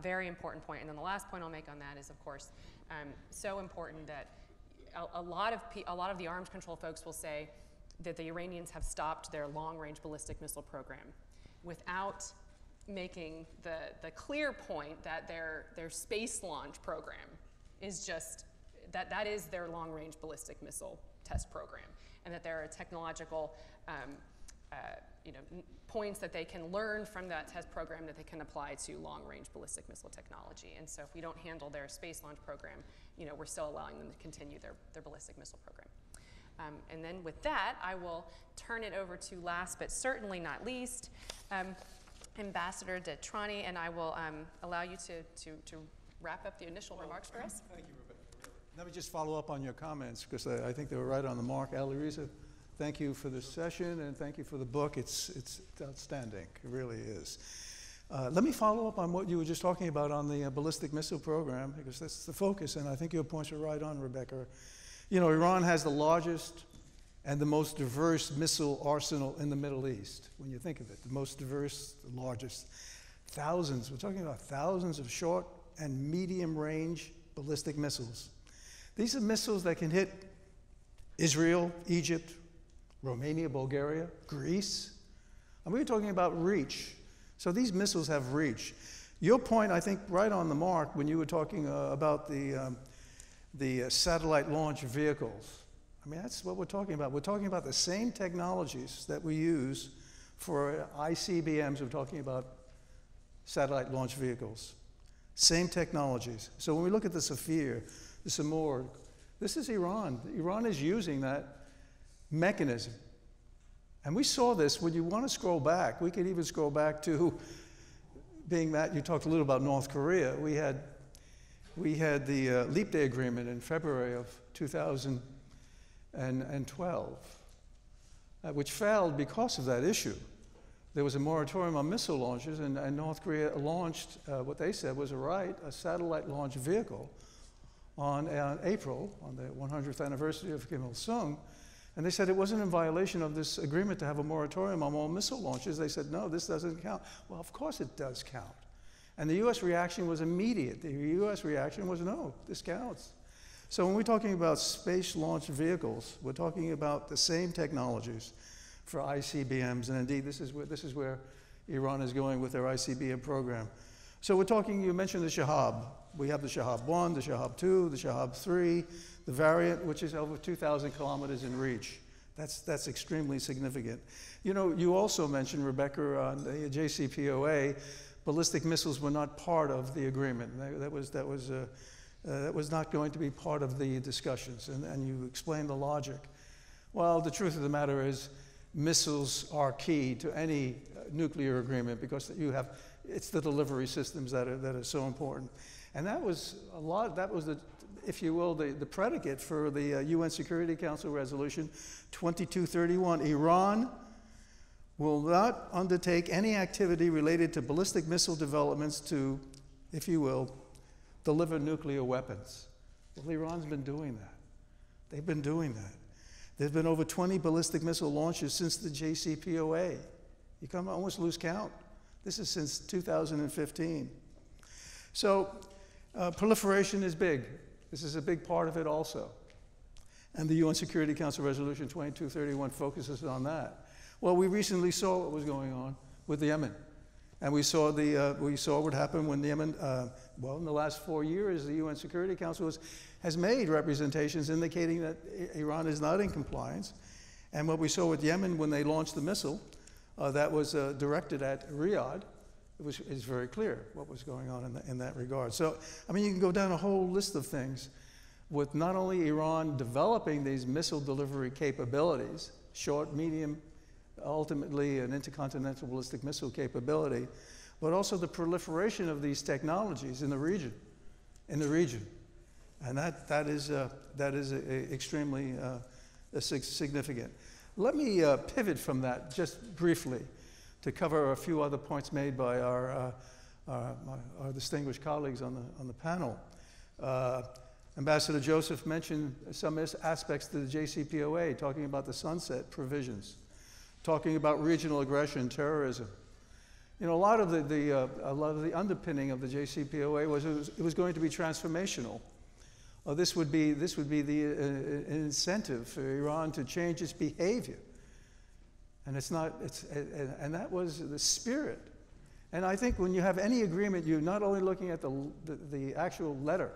very important point. And then the last point I'll make on that is, of course, so important that a lot of the arms control folks will say that the Iranians have stopped their long-range ballistic missile program without making the clear point that their space launch program is just, that is their long-range ballistic missile test program, and that there are technological points that they can learn from that test program that they can apply to long-range ballistic missile technology. And so if we don't handle their space launch program, we're still allowing them to continue their ballistic missile program. And then with that, I will turn it over to, last but certainly not least, Ambassador DeTrani, and I will allow you to wrap up the initial remarks for us. Thank you, Rebecca. Let me just follow up on your comments, because I think they were right on the mark. Alireza, thank you for this session, and thank you for the book. It's outstanding. It really is. Let me follow up on what you were just talking about on the ballistic missile program, because that's the focus, and I think your points are right on, Rebecca. Iran has the largest and the most diverse missile arsenal in the Middle East, when you think of it. The most diverse, the largest. Thousands, we're talking about thousands of short and medium-range ballistic missiles. These are missiles that can hit Israel, Egypt, Romania, Bulgaria, Greece. And we were talking about reach. So these missiles have reach. Your point, I think, right on the mark when you were talking about the satellite launch vehicles. I mean, that's what we're talking about. We're talking about the same technologies that we use for ICBMs. We're talking about satellite launch vehicles. Same technologies. So when we look at the Safir, the Simorgh, this is Iran. Iran is using that mechanism. And we saw this. When you want to scroll back, we could even scroll back to, being that you talked a little about North Korea, we had the Leap Day Agreement in February of 2012, which failed because of that issue. There was a moratorium on missile launches, and North Korea launched what they said was a satellite launch vehicle on April, on the 100th anniversary of Kim Il-sung. And they said it wasn't in violation of this agreement to have a moratorium on all missile launches. They said, no, this doesn't count. Well, of course it does count. And the U.S. reaction was immediate. The U.S. reaction was, no, this counts. So when we're talking about space launch vehicles, we're talking about the same technologies for ICBMs. And indeed, this is where Iran is going with their ICBM program. So we're talking, you mentioned the Shahab. We have the Shahab 1, the Shahab 2, the Shahab 3, the variant, which is over 2,000 kilometers in reach. That's extremely significant. You also mentioned, Rebecca, on the JCPOA, ballistic missiles were not part of the agreement. That was not going to be part of the discussions, and you explained the logic. Well, the truth of the matter is, missiles are key to any nuclear agreement because it's the delivery systems that are so important. And that was if you will, the predicate for the UN Security Council Resolution 2231. Iran will not undertake any activity related to ballistic missile developments to, if you will, deliver nuclear weapons. Well, Iran's been doing that. They've been doing that. There's been over 20 ballistic missile launches since the JCPOA. You can almost lose count. This is since 2015. So proliferation is big. This is a big part of it also. And the UN Security Council Resolution 2231 focuses on that. Well, we recently saw what was going on with Yemen. And we saw what happened when Yemen, in the last 4 years, the UN Security Council has made representations indicating that Iran is not in compliance. And what we saw with Yemen when they launched the missile that was directed at Riyadh, it's very clear what was going on in that regard. So, I mean, you can go down a whole list of things. with not only Iran developing these missile delivery capabilities, short, medium, ultimately an intercontinental ballistic missile capability, but also the proliferation of these technologies in the region. And that is extremely significant. Let me pivot from that just briefly to cover a few other points made by our distinguished colleagues on the panel. Ambassador Joseph mentioned some aspects to the JCPOA, talking about the sunset provisions, talking about regional aggression, terrorism. You know, a lot of the underpinning of the JCPOA was it was going to be transformational. This would be the incentive for Iran to change its behavior, and and that was the spirit. And I think when you have any agreement, you're not only looking at the actual letter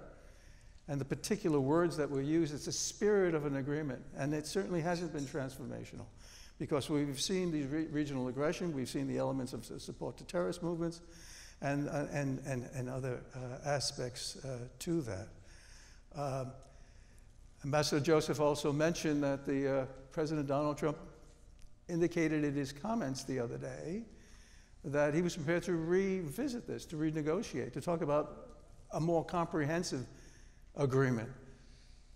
and the particular words that were used, it's the spirit of an agreement, and it certainly hasn't been transformational, because we've seen the regional aggression, we've seen the elements of support to terrorist movements, and other aspects to that. Ambassador Joseph also mentioned that the President Donald Trump indicated in his comments the other day that he was prepared to revisit this, to renegotiate, to talk about a more comprehensive agreement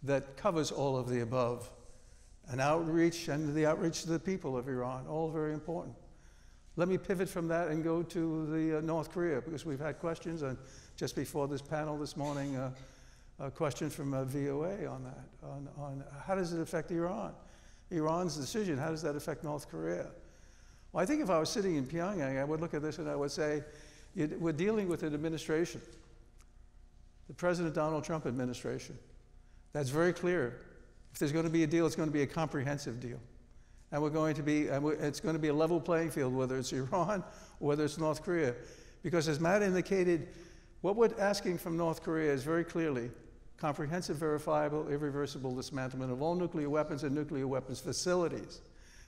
that covers all of the above. An outreach and the outreach to the people of Iran, all very important. Let me pivot from that and go to the North Korea, because we've had questions, and just before this panel this morning, a question from VOA on that, on how does it affect Iran? Iran's decision, how does that affect North Korea? Well, I think if I was sitting in Pyongyang, I would look at this and I would say, we're dealing with an administration, the President Donald Trump administration. That's very clear. If there's going to be a deal, it's going to be a comprehensive deal. And it's going to be a level playing field, whether it's Iran or whether it's North Korea. Because as Matt indicated, what we're asking from North Korea is very clearly comprehensive, verifiable, irreversible dismantlement of all nuclear weapons and nuclear weapons facilities.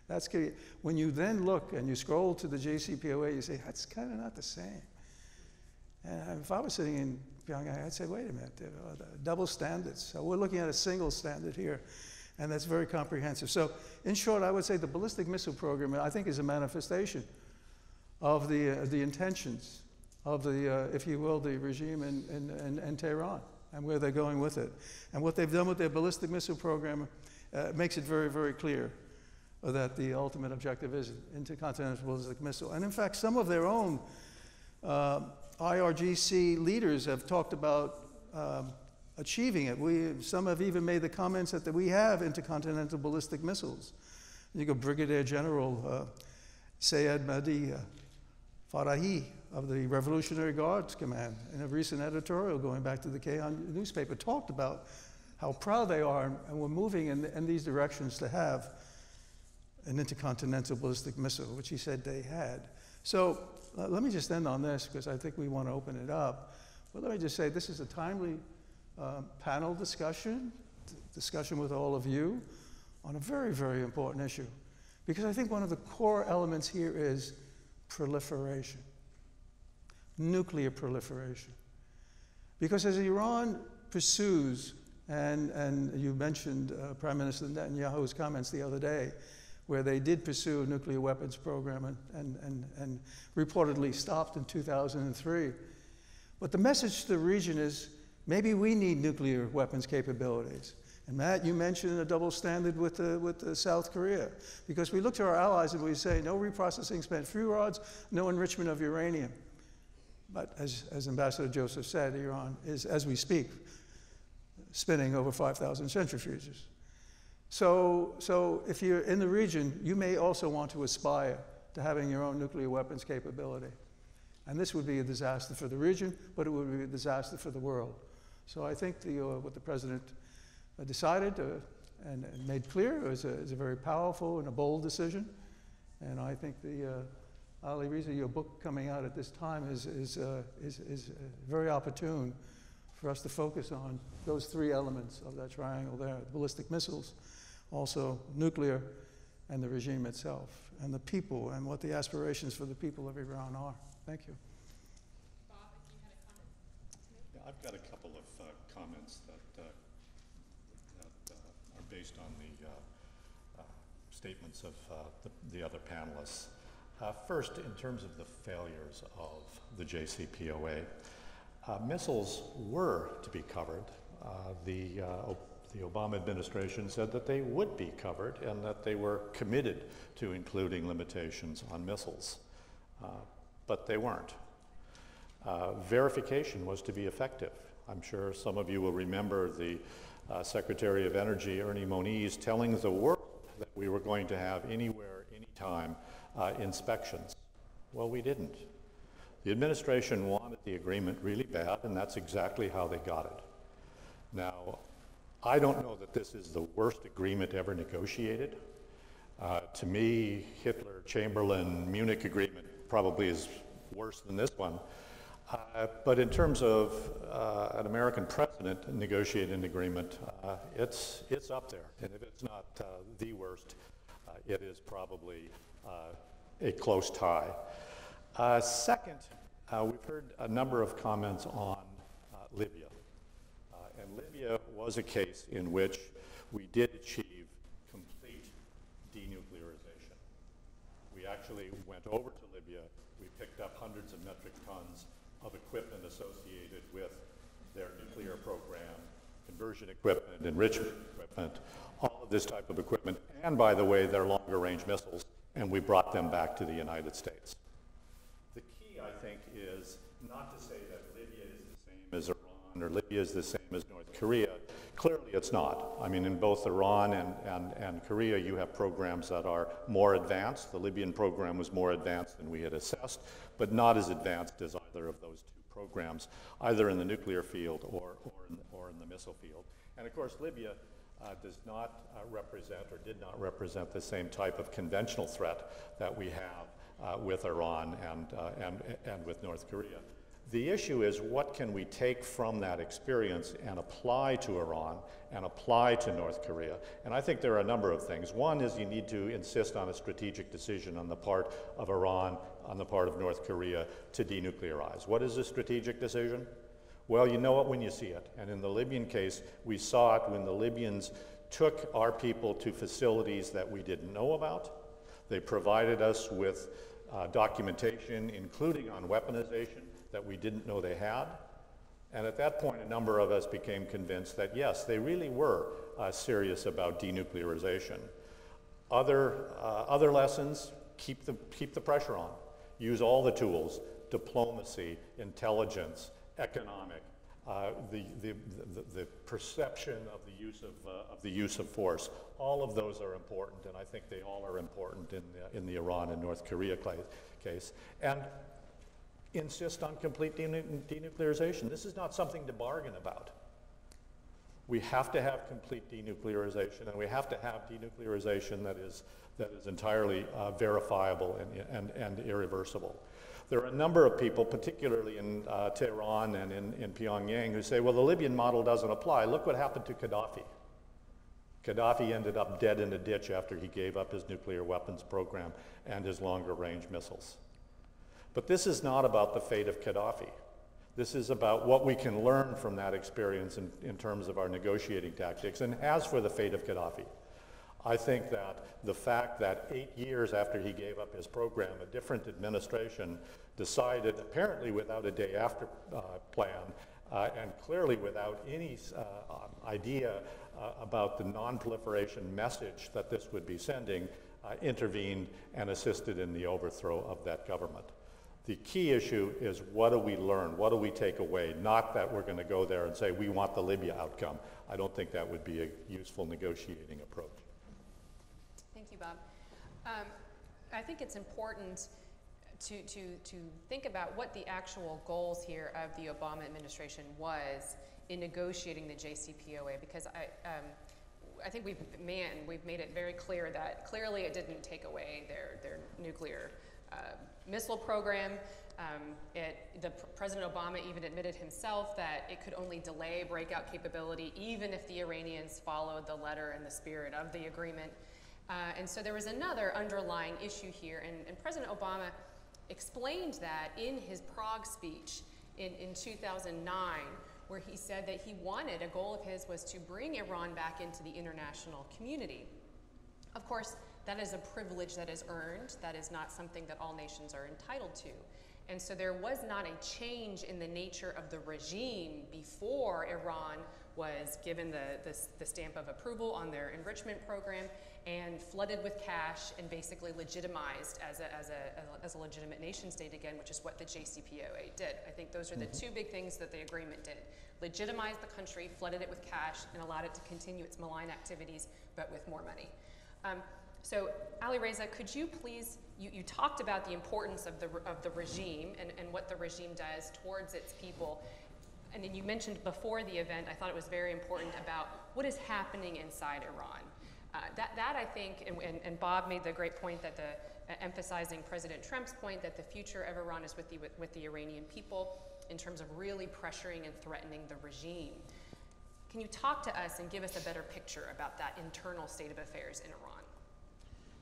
That's key. When you then look and you scroll to the JCPOA, you say, that's kind of not the same. And if I was sitting in Pyongyang, I'd say, wait a minute, double standards. So we're looking at a single standard here, and that's very comprehensive. So in short, I would say the ballistic missile program, I think, is a manifestation of the intentions of the, if you will, the regime in Tehran and where they're going with it. And what they've done with their ballistic missile program makes it very, very clear that the ultimate objective is intercontinental ballistic missile. And in fact, some of their own IRGC leaders have talked about achieving it. Some have even made the comments that we have intercontinental ballistic missiles. You go Brigadier General Sayed Mahdi Farahi of the Revolutionary Guards Command, in a recent editorial going back to the Kayhan newspaper, talked about how proud they are, and we're moving in these directions to have an intercontinental ballistic missile, which he said they had. So let me just end on this, because I think we want to open it up. But let me just say, this is a timely panel discussion with all of you on a very, very important issue. Because I think one of the core elements here is proliferation, nuclear proliferation. Because as Iran pursues, and you mentioned Prime Minister Netanyahu's comments the other day, where they did pursue a nuclear weapons program and reportedly stopped in 2003. But the message to the region is, maybe we need nuclear weapons capabilities. And Matt, you mentioned a double standard with South Korea, because we look to our allies and we say, no reprocessing spent fuel rods, no enrichment of uranium. But as Ambassador Joseph said, Iran is, as we speak, spinning over 5,000 centrifuges. So if you're in the region, you may also want to aspire to having your own nuclear weapons capability. And this would be a disaster for the region, but it would be a disaster for the world. So I think what the President decided and made clear is a very powerful and a bold decision. And I think Alireza, your book coming out at this time is very opportune for us to focus on those three elements of that triangle there: ballistic missiles, also nuclear, and the regime itself, and the people, and what the aspirations for the people of Iran are. Thank you. Bob, if you had a comment. Yeah, I've got a couple of comments that based on the statements of the other panelists. First, in terms of the failures of the JCPOA, missiles were to be covered. The Obama administration said that they would be covered and that they were committed to including limitations on missiles, but they weren't. Verification was to be effective. I'm sure some of you will remember the Secretary of Energy, Ernie Moniz, telling the world that we were going to have anywhere, anytime inspections. Well, we didn't. The administration wanted the agreement really bad, and that's exactly how they got it. Now, I don't know that this is the worst agreement ever negotiated. To me, Hitler, Chamberlain, Munich agreement probably is worse than this one. But in terms of an American president negotiating an agreement, it's up there. And if it's not the worst, it is probably a close tie. Second, we've heard a number of comments on Libya. And Libya was a case in which we did achieve complete denuclearization. We actually went over to Libya. We picked up hundreds of metric tons of equipment associated with their nuclear program, conversion equipment, enrichment equipment, all of this type of equipment, and by the way, their longer range missiles, and we brought them back to the United States. The key, I think, is not to say that Libya is the same as Iran or Libya is the same as North Korea. Clearly it's not. I mean, in both Iran and Korea, you have programs that are more advanced. The Libyan program was more advanced than we had assessed, but not as advanced as either of those two programs, either in the nuclear field or in the missile field. And of course, Libya does not represent or did not represent the same type of conventional threat that we have with Iran and with North Korea. The issue is, what can we take from that experience and apply to Iran and apply to North Korea? And I think there are a number of things. One is you need to insist on a strategic decision on the part of Iran, on the part of North Korea, to denuclearize. What is a strategic decision? Well, you know it when you see it. And in the Libyan case, we saw it when the Libyans took our people to facilities that we didn't know about. They provided us with documentation, including on weaponization, that we didn't know they had. And at that point, a number of us became convinced that, yes, they really were serious about denuclearization. Other lessons, keep the pressure on. Use all the tools, diplomacy, intelligence, economic, the perception of the use of force. All of those are important, and I think they all are important in the Iran and North Korea case. And insist on complete denuclearization. This is not something to bargain about. We have to have complete denuclearization, and we have to have denuclearization that is entirely verifiable and irreversible. There are a number of people, particularly in Tehran and in Pyongyang, who say, well, the Libyan model doesn't apply. Look what happened to Gaddafi. Gaddafi ended up dead in a ditch after he gave up his nuclear weapons program and his longer range missiles. But this is not about the fate of Gaddafi. This is about what we can learn from that experience in terms of our negotiating tactics. And as for the fate of Gaddafi, I think that the fact that 8 years after he gave up his program, a different administration decided, apparently without a day after plan, and clearly without any idea about the non-proliferation message that this would be sending, intervened and assisted in the overthrow of that government. The key issue is, what do we learn? What do we take away? Not that we're going to go there and say we want the Libya outcome. I don't think that would be a useful negotiating approach. Thank you, Bob. I think it's important to think about what the actual goals here of the Obama administration was in negotiating the JCPOA, because I think we've made it very clear that clearly it didn't take away their nuclear missile program. President Obama even admitted himself that it could only delay breakout capability even if the Iranians followed the letter and the spirit of the agreement. And so there was another underlying issue here, and President Obama explained that in his Prague speech in 2009, where he said that he wanted, a goal of his was to bring Iran back into the international community. Of course, that is a privilege that is earned. That is not something that all nations are entitled to. And so there was not a change in the nature of the regime before Iran was given the stamp of approval on their enrichment program and flooded with cash and basically legitimized as a legitimate nation state again, which is what the JCPOA did. I think those are the two big things that the agreement did. Legitimized the country, flooded it with cash, and allowed it to continue its malign activities, but with more money. So Alireza, could you please, you talked about the importance of the regime and what the regime does towards its people. And then you mentioned before the event, I thought it was very important about what is happening inside Iran. That I think, and Bob made the great point that emphasizing President Trump's point that the future of Iran is with the Iranian people in terms of really pressuring and threatening the regime. Can you talk to us and give us a better picture about that internal state of affairs in Iran?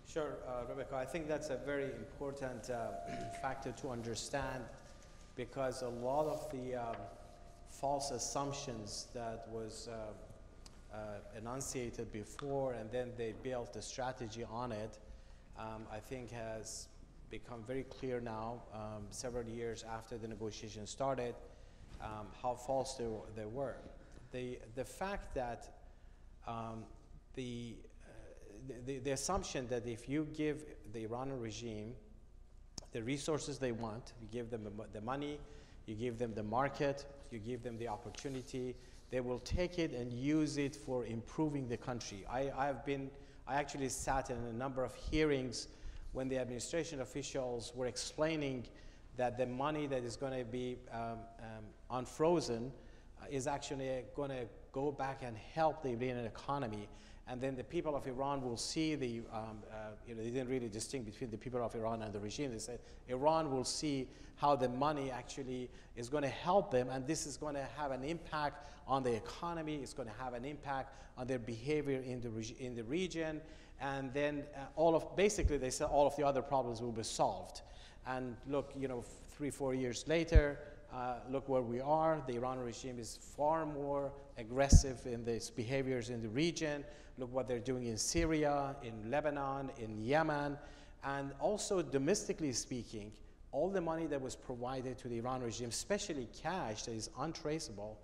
Sure, Rebeccah, I think that's a very important factor to understand, because a lot of the false assumptions that was enunciated before, and then they built a strategy on it, I think has become very clear now, several years after the negotiations started, how false they were. The fact that the assumption that if you give the Iranian regime the resources they want, you give them the money, you give them the market, you give them the opportunity, they will take it and use it for improving the country. I actually sat in a number of hearings when the administration officials were explaining that the money that is going to be unfrozen is actually going to go back and help the Iranian economy. And then the people of Iran will see they didn't really distinguish between the people of Iran and the regime. They said Iran will see how the money actually is going to help them, and this is going to have an impact on the economy. It's going to have an impact on their behavior in the region, and then basically they said all of the other problems will be solved. And look, 3-4 years later, look where we are. The Iranian regime is far more aggressive in its behaviors in the region. Look what they're doing in Syria, in Lebanon, in Yemen, and also domestically speaking, all the money that was provided to the Iran regime, especially cash that is untraceable,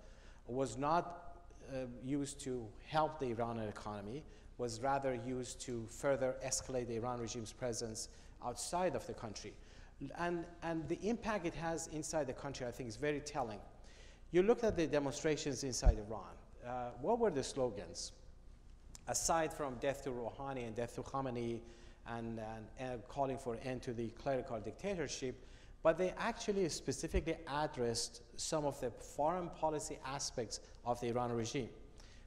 was not used to help the Iranian economy, was rather used to further escalate the Iran regime's presence outside of the country. And the impact it has inside the country, I think, is very telling. You look at the demonstrations inside Iran. What were the slogans? Aside from death to Rouhani and death to Khamenei and calling for an end to the clerical dictatorship, but they actually specifically addressed some of the foreign policy aspects of the Iran regime.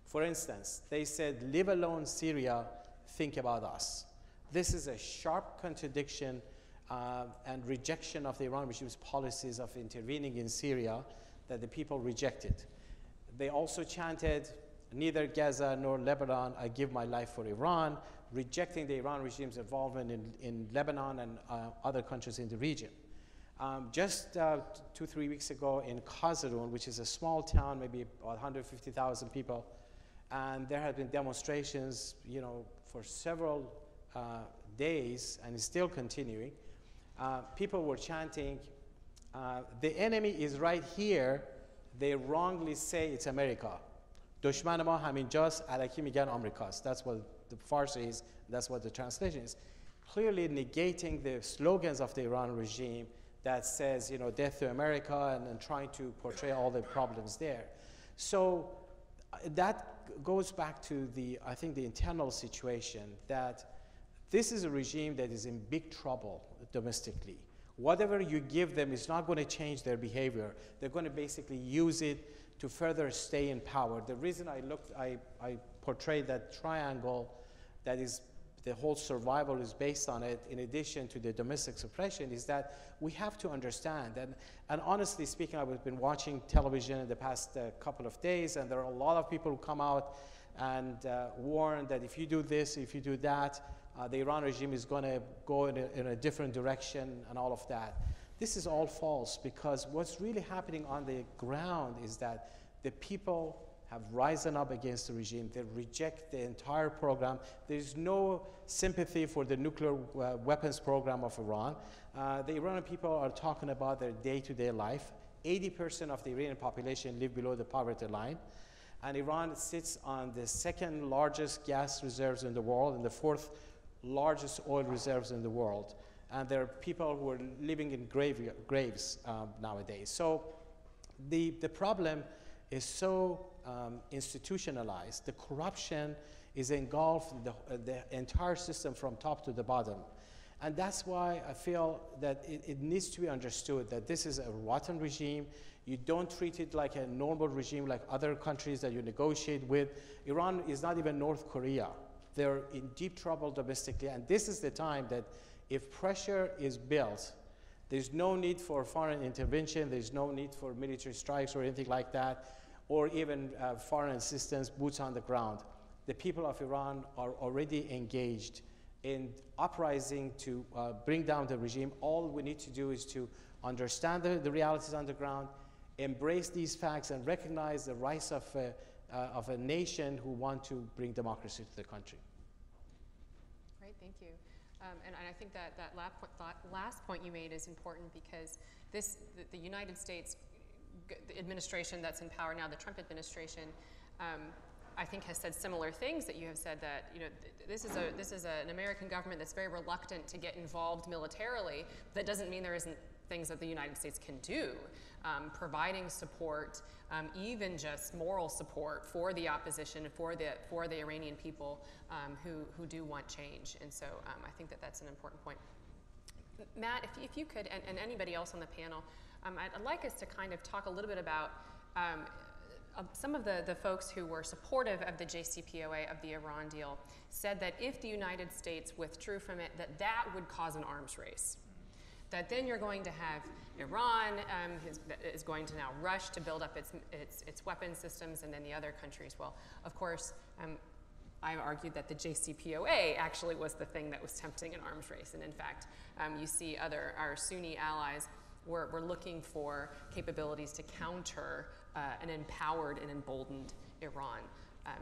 For instance, they said, leave alone Syria, think about us. This is a sharp contradiction and rejection of the Iran regime's policies of intervening in Syria that the people rejected. They also chanted, neither Gaza nor Lebanon, I give my life for Iran, rejecting the Iran regime's involvement in Lebanon and other countries in the region. Just 2-3 weeks ago in Khazarun, which is a small town, maybe about 150,000 people, and there have been demonstrations, for several days, and it's still continuing. People were chanting, the enemy is right here. They wrongly say it's America. Dushman ma haminjas, alaki migan Amerikas. That's what the Farsi is. That's what the translation is. Clearly negating the slogans of the Iran regime that says, death to America, and trying to portray all the problems there. So that goes back to I think the internal situation, that this is a regime that is in big trouble domestically. Whatever you give them is not going to change their behavior. They're going to basically use it to further stay in power. The reason I portrayed that triangle, that is the whole survival is based on it, in addition to the domestic suppression, is that we have to understand, and honestly speaking, I've been watching television in the past couple of days, and there are a lot of people who come out and warn that if you do this, if you do that, the Iran regime is going to go in a different direction and all of that. This is all false, because what's really happening on the ground is that the people have risen up against the regime. They reject the entire program. There's no sympathy for the nuclear weapons program of Iran. The Iranian people are talking about their day-to-day life. 80% of the Iranian population live below the poverty line. And Iran sits on the second largest gas reserves in the world and the fourth largest oil reserves in the world. And there are people who are living in graves nowadays. So the problem is so institutionalized. The corruption is engulfed the entire system from top to the bottom. And that's why I feel that it needs to be understood that this is a rotten regime. You don't treat it like a normal regime like other countries that you negotiate with. Iran is not even North Korea. They're in deep trouble domestically, and this is the time that if pressure is built, there's no need for foreign intervention, there's no need for military strikes or anything like that, or even foreign assistance, boots on the ground. The people of Iran are already engaged in uprising to bring down the regime. All we need to do is to understand the realities on the ground, embrace these facts, and recognize the rights of a nation who want to bring democracy to the country. Great, thank you. And I think that last point you made is important because the United States the administration that's in power now, the Trump administration, I think has said similar things that you have said, that this is an American government that's very reluctant to get involved militarily. That doesn't mean there isn't things that the United States can do, providing support, even just moral support for the opposition, for the Iranian people who do want change. And so I think that that's an important point. Matt, if you could, and anybody else on the panel, I'd like us to kind of talk a little bit about some of the folks who were supportive of the JCPOA, of the Iran deal, said that if the United States withdrew from it, that would cause an arms race. That then you're going to have Iran is going to now rush to build up its weapon systems, and then the other countries. Well, of course, I argued that the JCPOA actually was the thing that was tempting an arms race. And in fact, you see our Sunni allies were looking for capabilities to counter an empowered and emboldened Iran.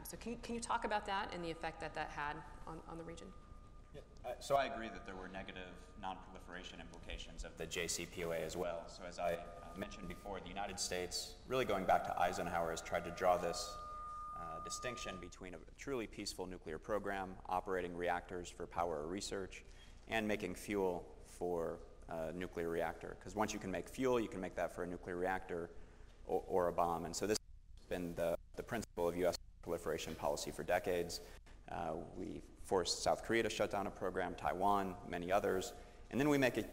So can you talk about that and the effect that had on the region? Yeah. So I agree that there were negative non-proliferation implications of the JCPOA as well. So as I mentioned before, the United States, really going back to Eisenhower, has tried to draw this distinction between a truly peaceful nuclear program, operating reactors for power research, and making fuel for a nuclear reactor. Because once you can make fuel, you can make that for a nuclear reactor or a bomb. And so this has been the principle of U.S. proliferation policy for decades. We forced South Korea to shut down a program, Taiwan, many others, and then we make it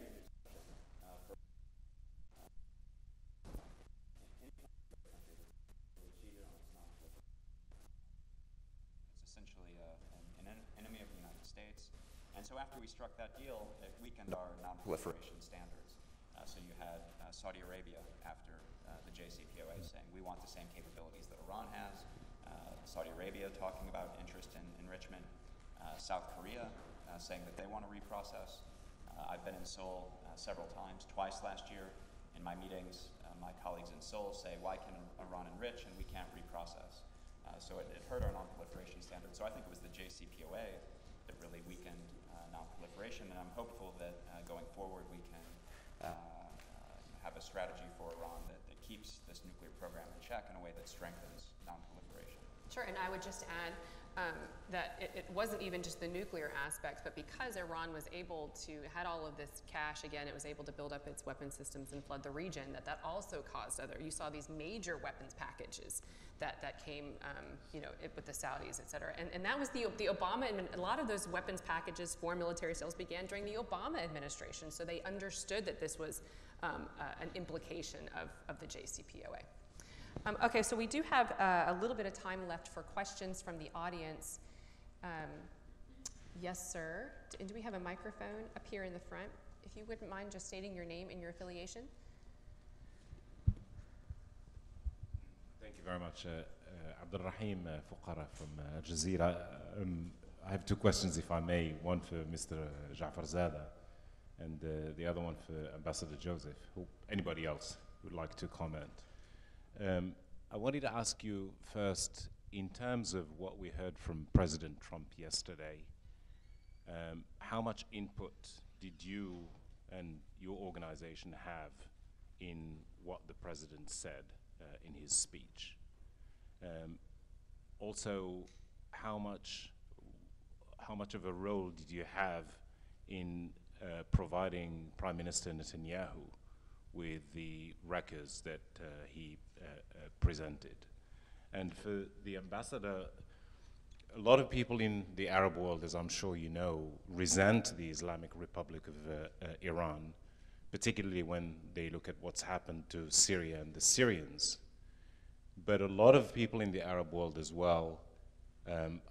so after we struck that deal, it weakened our non-proliferation standards. So you had Saudi Arabia after the JCPOA saying, we want the same capabilities that Iran has. Saudi Arabia talking about interest in enrichment. South Korea saying that they want to reprocess. I've been in Seoul several times, twice last year. In my meetings, my colleagues in Seoul say, why can Iran enrich and we can't reprocess? So it hurt our non-proliferation standards. So I think it was the JCPOA that really weakened non-proliferation, and I'm hopeful that going forward we can have a strategy for Iran that keeps this nuclear program in check in a way that strengthens non-proliferation. Sure, and I would just add that it wasn't even just the nuclear aspects, but because Iran was able to, had all of this cash, again, it was able to build up its weapon systems and flood the region, that also caused you saw these major weapons packages that came, with the Saudis, et cetera. And that was the Obama, a lot of those weapons packages for military sales began during the Obama administration, so they understood that this was an implication of the JCPOA. Okay, so we do have a little bit of time left for questions from the audience. Yes, sir. And do we have a microphone up here in the front? If you wouldn't mind just stating your name and your affiliation. Thank you very much. Abdulrahim Fuqara from Al Jazeera. I have two questions, if I may. One for Mr. Jafarzadeh and the other one for Ambassador Joseph. Anybody else would like to comment? I wanted to ask you first, in terms of what we heard from President Trump yesterday, how much input did you and your organization have in what the president said in his speech? Also, how much of a role did you have in providing Prime Minister Netanyahu with the records that he presented? And for the ambassador, a lot of people in the Arab world, as I'm sure you know, resent the Islamic Republic of Iran, particularly when they look at what's happened to Syria and the Syrians. But a lot of people in the Arab world as well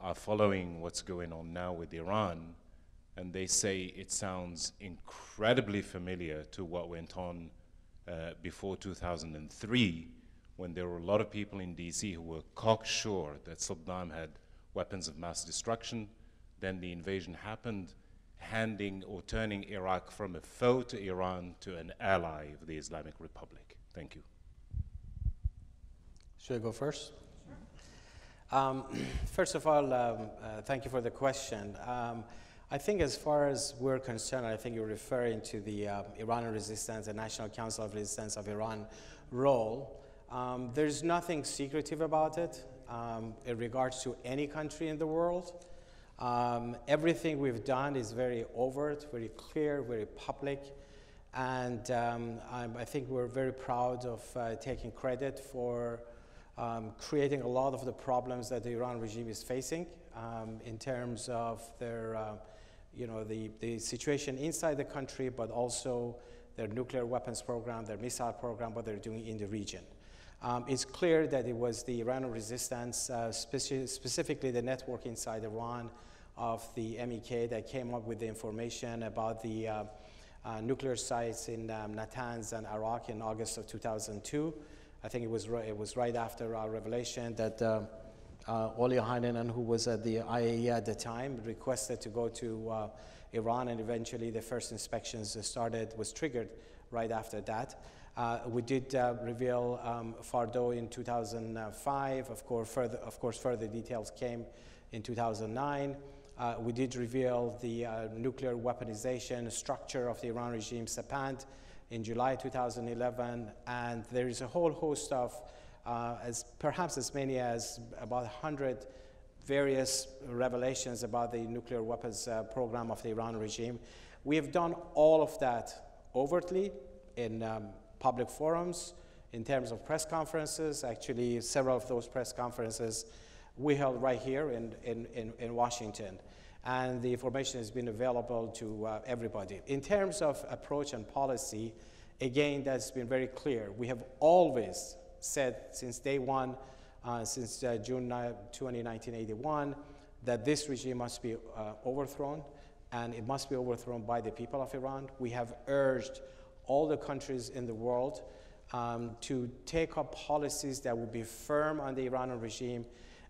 are following what's going on now with Iran, and they say it sounds incredibly familiar to what went on before 2003, when there were a lot of people in DC who were cocksure that Saddam had weapons of mass destruction. Then the invasion happened, handing or turning Iraq from a foe to Iran to an ally of the Islamic Republic. Thank you. Should I go first? Sure. First of all, thank you for the question. I think as far as we're concerned, I think you're referring to the Iranian resistance, the National Council of Resistance of Iran role. There's nothing secretive about it in regards to any country in the world. Everything we've done is very overt, very clear, very public, and I think we're very proud of taking credit for creating a lot of the problems that the Iran regime is facing in terms of their, the situation inside the country, but also their nuclear weapons program, their missile program, what they're doing in the region. It's clear that it was the Iranian resistance, specifically the network inside Iran of the MEK, that came up with the information about the nuclear sites in Natanz and Iraq in August of 2002. I think it was right after our revelation that Olli Heinonen, who was at the IAEA at the time, requested to go to Iran, and eventually the first inspections was triggered right after that. We did reveal Fardo in 2005. Of course, further details came in 2009. We did reveal the nuclear weaponization structure of the Iran regime, Sepand, in July 2011. And there is a whole host of, perhaps as many as about 100 various revelations about the nuclear weapons program of the Iran regime. We have done all of that overtly in public forums, in terms of press conferences. Actually, several of those press conferences we held right here in Washington. And the information has been available to everybody. In terms of approach and policy, again, that's been very clear. We have always said since day one, since June 20, 1981, that this regime must be overthrown, and it must be overthrown by the people of Iran. We have urged all the countries in the world to take up policies that would be firm on the Iranian regime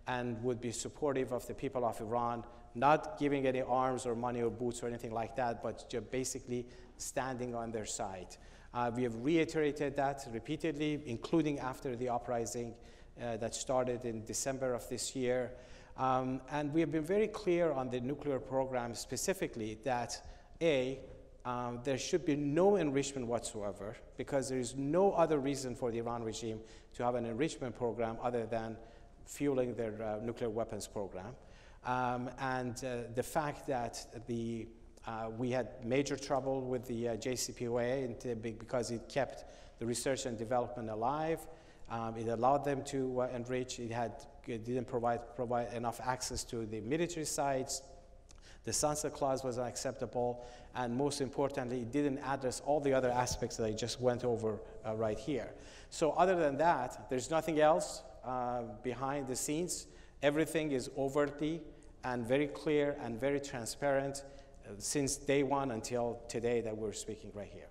and would be supportive of the people of Iran, not giving any arms or money or boots or anything like that, but just basically standing on their side. We have reiterated that repeatedly, including after the uprising that started in December of this year. And we have been very clear on the nuclear program specifically that, there should be no enrichment whatsoever, because there is no other reason for the Iran regime to have an enrichment program other than fueling their nuclear weapons program. And the fact that we had major trouble with the JCPOA because it kept the research and development alive. It allowed them to enrich. It didn't provide enough access to the military sites. The sunset clause was unacceptable, and most importantly, it didn't address all the other aspects that I just went over right here. So other than that, there's nothing else behind the scenes. Everything is overtly and very clear and very transparent since day one until today that we're speaking right here.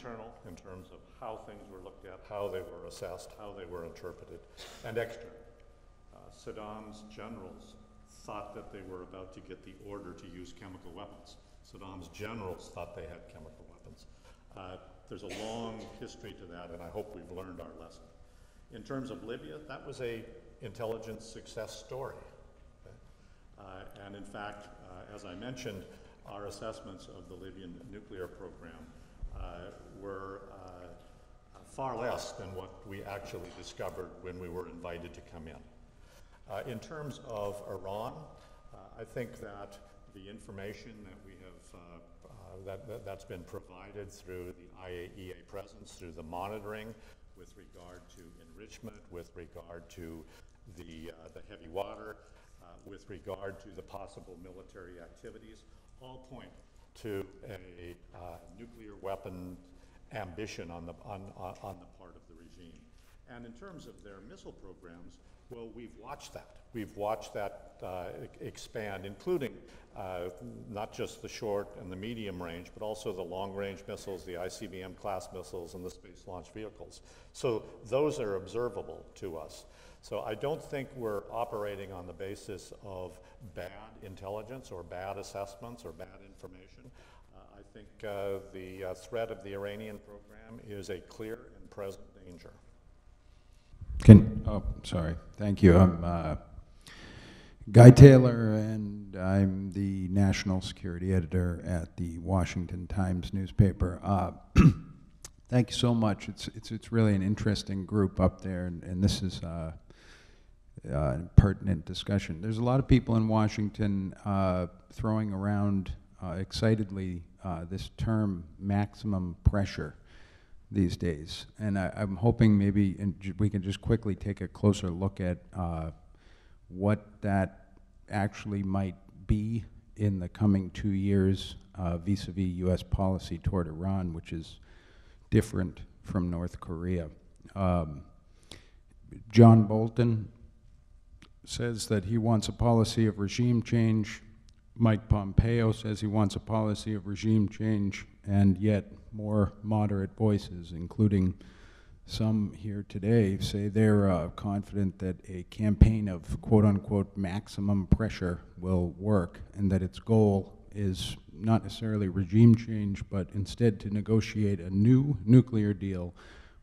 internal in terms of how things were looked at, how they were assessed, how they were interpreted, and external. Saddam's generals thought that they were about to get the order to use chemical weapons. Saddam's generals thought they had chemical weapons. There's a long history to that, and I hope we've learned our lesson. In terms of Libya, that was an intelligence success story. Okay? And in fact, as I mentioned, our assessments of the Libyan nuclear program were far less than what we actually discovered when we were invited to come in. In terms of Iran, I think that the information that we have that's been provided through the IAEA presence, through the monitoring with regard to enrichment, with regard to the heavy water, with regard to the possible military activities, all point to a nuclear weapon ambition on the part of the regime. And in terms of their missile programs, well, we've watched that. We've watched that expand, including not just the short and the medium range, but also the long-range missiles, the ICBM-class missiles, and the space launch vehicles. So those are observable to us. So I don't think we're operating on the basis of bad intelligence or bad assessments or bad information. I think the threat of the Iranian program is a clear and present danger. Sorry. Thank you. I'm Guy Taylor, and I'm the national security editor at the Washington Times newspaper. Thank you so much. It's really an interesting group up there, and this is a pertinent discussion. There's a lot of people in Washington throwing around excitedly this term maximum pressure these days. And I'm hoping maybe we can just quickly take a closer look at what that actually might be in the coming 2 years vis-a-vis US policy toward Iran, which is different from North Korea. John Bolton says that he wants a policy of regime change. Mike Pompeo says he wants a policy of regime change, and yet more moderate voices, including some here today, say they're confident that a campaign of quote-unquote maximum pressure will work, and that its goal is not necessarily regime change, but instead to negotiate a new nuclear deal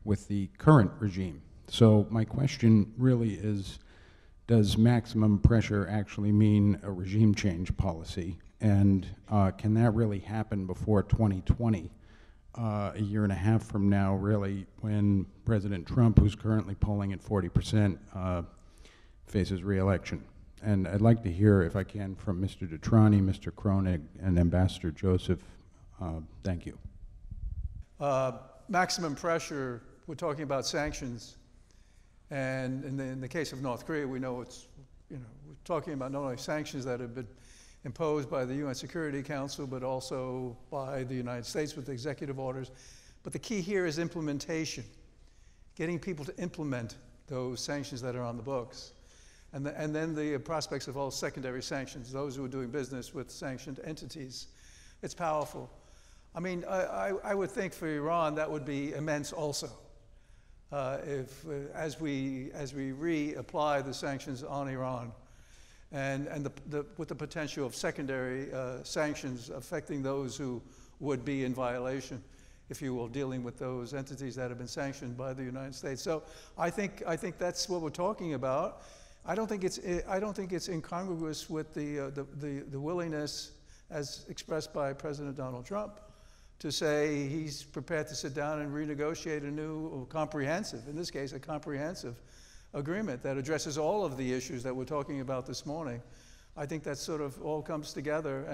with the current regime. So my question really is, does maximum pressure actually mean a regime change policy? And can that really happen before 2020, a year and a half from now, really, when President Trump, who's currently polling at 40%, faces re-election? And I'd like to hear, if I can, from Mr. DeTrani, Mr. Kroenig, and Ambassador Joseph. Thank you. Maximum pressure, we're talking about sanctions. And in the case of North Korea, we know we're talking about not only sanctions that have been imposed by the UN Security Council, but also by the United States with executive orders. But the key here is implementation, getting people to implement those sanctions that are on the books. And then the prospects of all secondary sanctions, those who are doing business with sanctioned entities. It's powerful. I mean, I would think for Iran that would be immense also. As we reapply the sanctions on Iran, and with the potential of secondary sanctions affecting those who would be in violation, if you will, dealing with those entities that have been sanctioned by the United States. So I think that's what we're talking about. I don't think it's incongruous with the willingness, as expressed by President Donald Trump, to say he's prepared to sit down and renegotiate a new comprehensive, in this case, a comprehensive agreement that addresses all of the issues that we're talking about this morning. I think that sort of all comes together,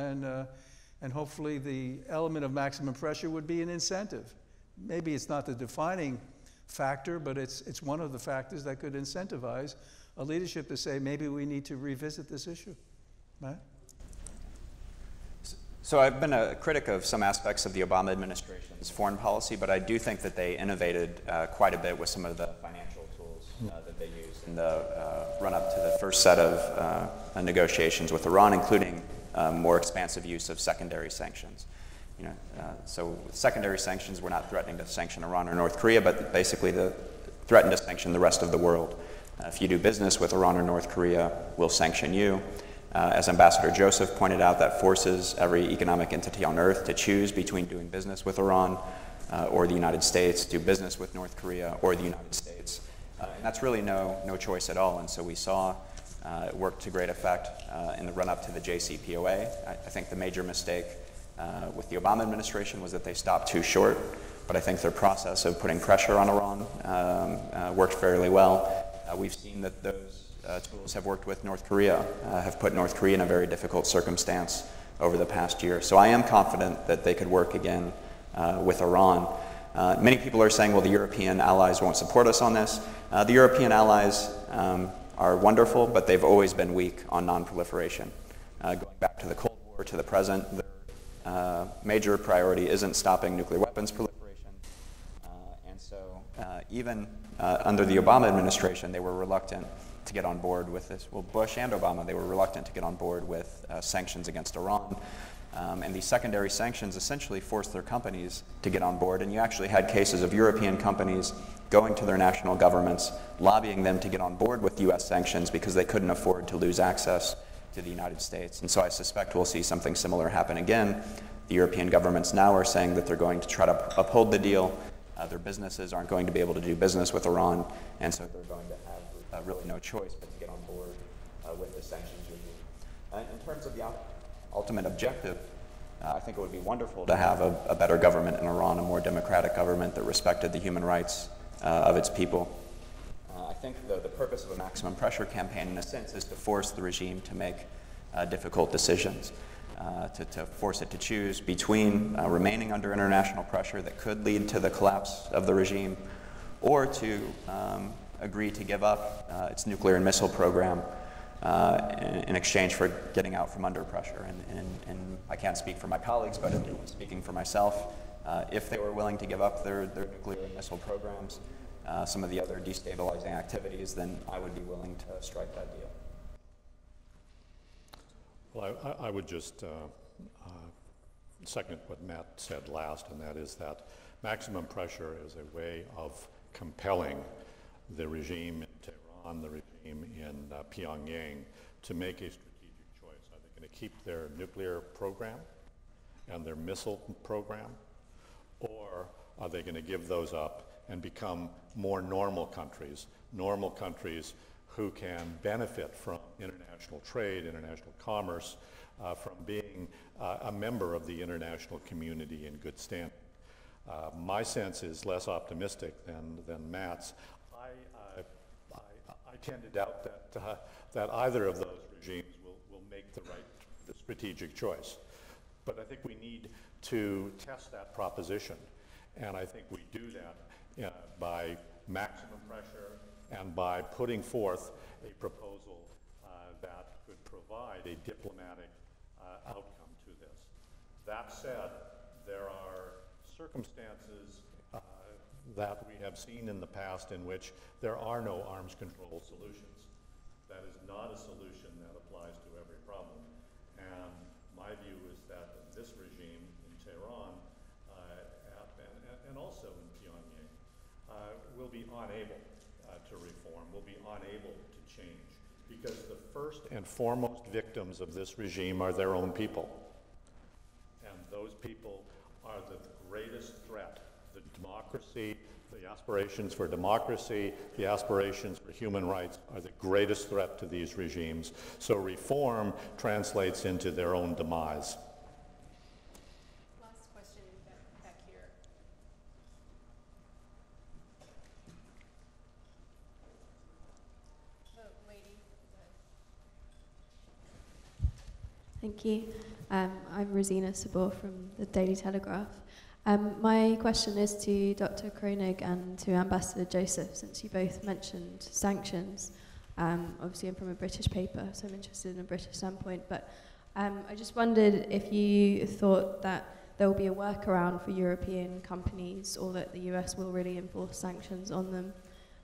and hopefully the element of maximum pressure would be an incentive. Maybe it's not the defining factor, but it's one of the factors that could incentivize a leadership to say, maybe we need to revisit this issue, right? So I've been a critic of some aspects of the Obama administration's foreign policy, but I do think that they innovated quite a bit with some of the financial tools that they used in the run-up to the first set of negotiations with Iran, including more expansive use of secondary sanctions. So with secondary sanctions, we're not threatening to sanction Iran or North Korea, but basically threaten to sanction the rest of the world. If you do business with Iran or North Korea, we'll sanction you. As Ambassador Joseph pointed out, that forces every economic entity on earth to choose between doing business with Iran or the United States, do business with North Korea or the United States. And that's really no choice at all. And so we saw it worked to great effect in the run-up to the JCPOA. I think the major mistake with the Obama administration was that they stopped too short, but I think their process of putting pressure on Iran worked fairly well. We've seen that those tools have worked with North Korea, have put North Korea in a very difficult circumstance over the past year. So I am confident that they could work again with Iran. Many people are saying, well, the European allies won't support us on this. The European allies are wonderful, but they've always been weak on non-proliferation. Going back to the Cold War to the present, their major priority isn't stopping nuclear weapons proliferation. And so even under the Obama administration, they were reluctant to get on board with this. Well, Bush and Obama, they were reluctant to get on board with sanctions against Iran. And these secondary sanctions essentially forced their companies to get on board. And you actually had cases of European companies going to their national governments, lobbying them to get on board with US sanctions because they couldn't afford to lose access to the United States. And so I suspect we'll see something similar happen again. The European governments now are saying that they're going to try to uphold the deal. Their businesses aren't going to be able to do business with Iran, and so they're going to have really no choice but to get on board with the sanctions regime. In terms of the ultimate objective, I think it would be wonderful to have a better government in Iran, a more democratic government that respected the human rights of its people. I think the purpose of a maximum pressure campaign, in a sense, is to force the regime to make difficult decisions, to force it to choose between remaining under international pressure that could lead to the collapse of the regime, or to agree to give up its nuclear and missile program in exchange for getting out from under pressure. And I can't speak for my colleagues, but speaking for myself, if they were willing to give up their nuclear and missile programs, some of the other destabilizing activities, then I would be willing to strike that deal. Well, I would just second what Matt said last, and that is that maximum pressure is a way of compelling the regime in Tehran, the regime in Pyongyang, to make a strategic choice. Are they going to keep their nuclear program and their missile program, or are they going to give those up and become more normal countries who can benefit from international trade, international commerce, from being a member of the international community in good standing. My sense is less optimistic than Matt's. I tend to doubt that either of those regimes will make the strategic choice. But I think we need to test that proposition, and I think we do that by maximum pressure and by putting forth a proposal that could provide a diplomatic outcome to this. That said, there are circumstances that we have seen in the past in which there are no arms control solutions. That is not a solution that applies to every problem. And my view is that this regime in Tehran and also in Pyongyang will be unable to reform, will be unable to change, because the first and foremost victims of this regime are their own people. And those people are the greatest threat. The democracy, the aspirations for democracy, the aspirations for human rights are the greatest threat to these regimes. So reform translates into their own demise. Last question back here. Oh, lady. Thank you. I'm Rosina Sabor from the Daily Telegraph. My question is to Dr. Kroenig and to Ambassador Joseph, since you both mentioned sanctions. Obviously, I'm from a British paper, so I'm interested in a British standpoint. But I just wondered if you thought that there will be a workaround for European companies, or that the US will really enforce sanctions on them,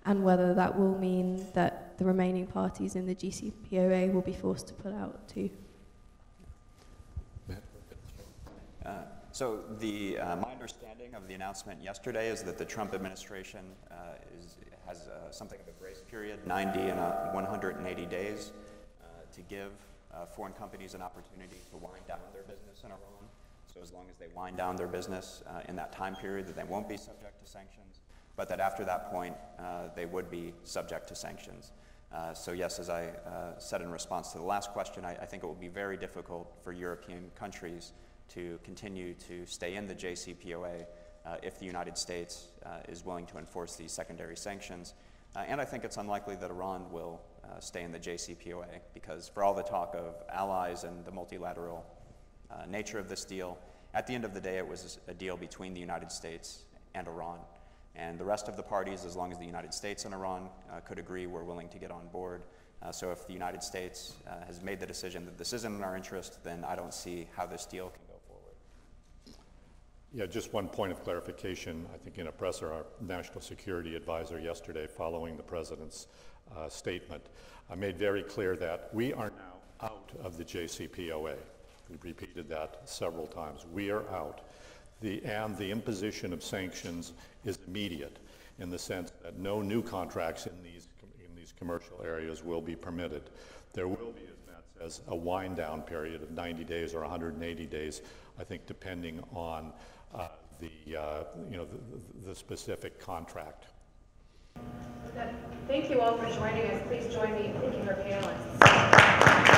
and whether that will mean that the remaining parties in the JCPOA will be forced to pull out too. So my understanding of the announcement yesterday is that the Trump administration has something of a grace period, 90 and 180 days, to give foreign companies an opportunity to wind down their business in Iran. So as long as they wind down their business in that time period, that they won't be subject to sanctions, but that after that point, they would be subject to sanctions. So yes, as I said in response to the last question, I think it will be very difficult for European countries to continue to stay in the JCPOA if the United States is willing to enforce these secondary sanctions. And I think it's unlikely that Iran will stay in the JCPOA, because for all the talk of allies and the multilateral nature of this deal, at the end of the day, it was a deal between the United States and Iran. And the rest of the parties, as long as the United States and Iran could agree, were willing to get on board. So if the United States has made the decision that this isn't in our interest, then I don't see how this deal can go forward. Yeah, just one point of clarification. I think in a presser, our national security advisor yesterday, following the president's statement, made very clear that we are now out of the JCPOA. We repeated that several times. We are out. And the imposition of sanctions is immediate, in the sense that no new contracts in these commercial areas will be permitted. There will be, as Matt says, a wind down period of 90 days or 180 days, I think, depending on the specific contract. Thank you all for joining us. Please join me in thanking our panelists.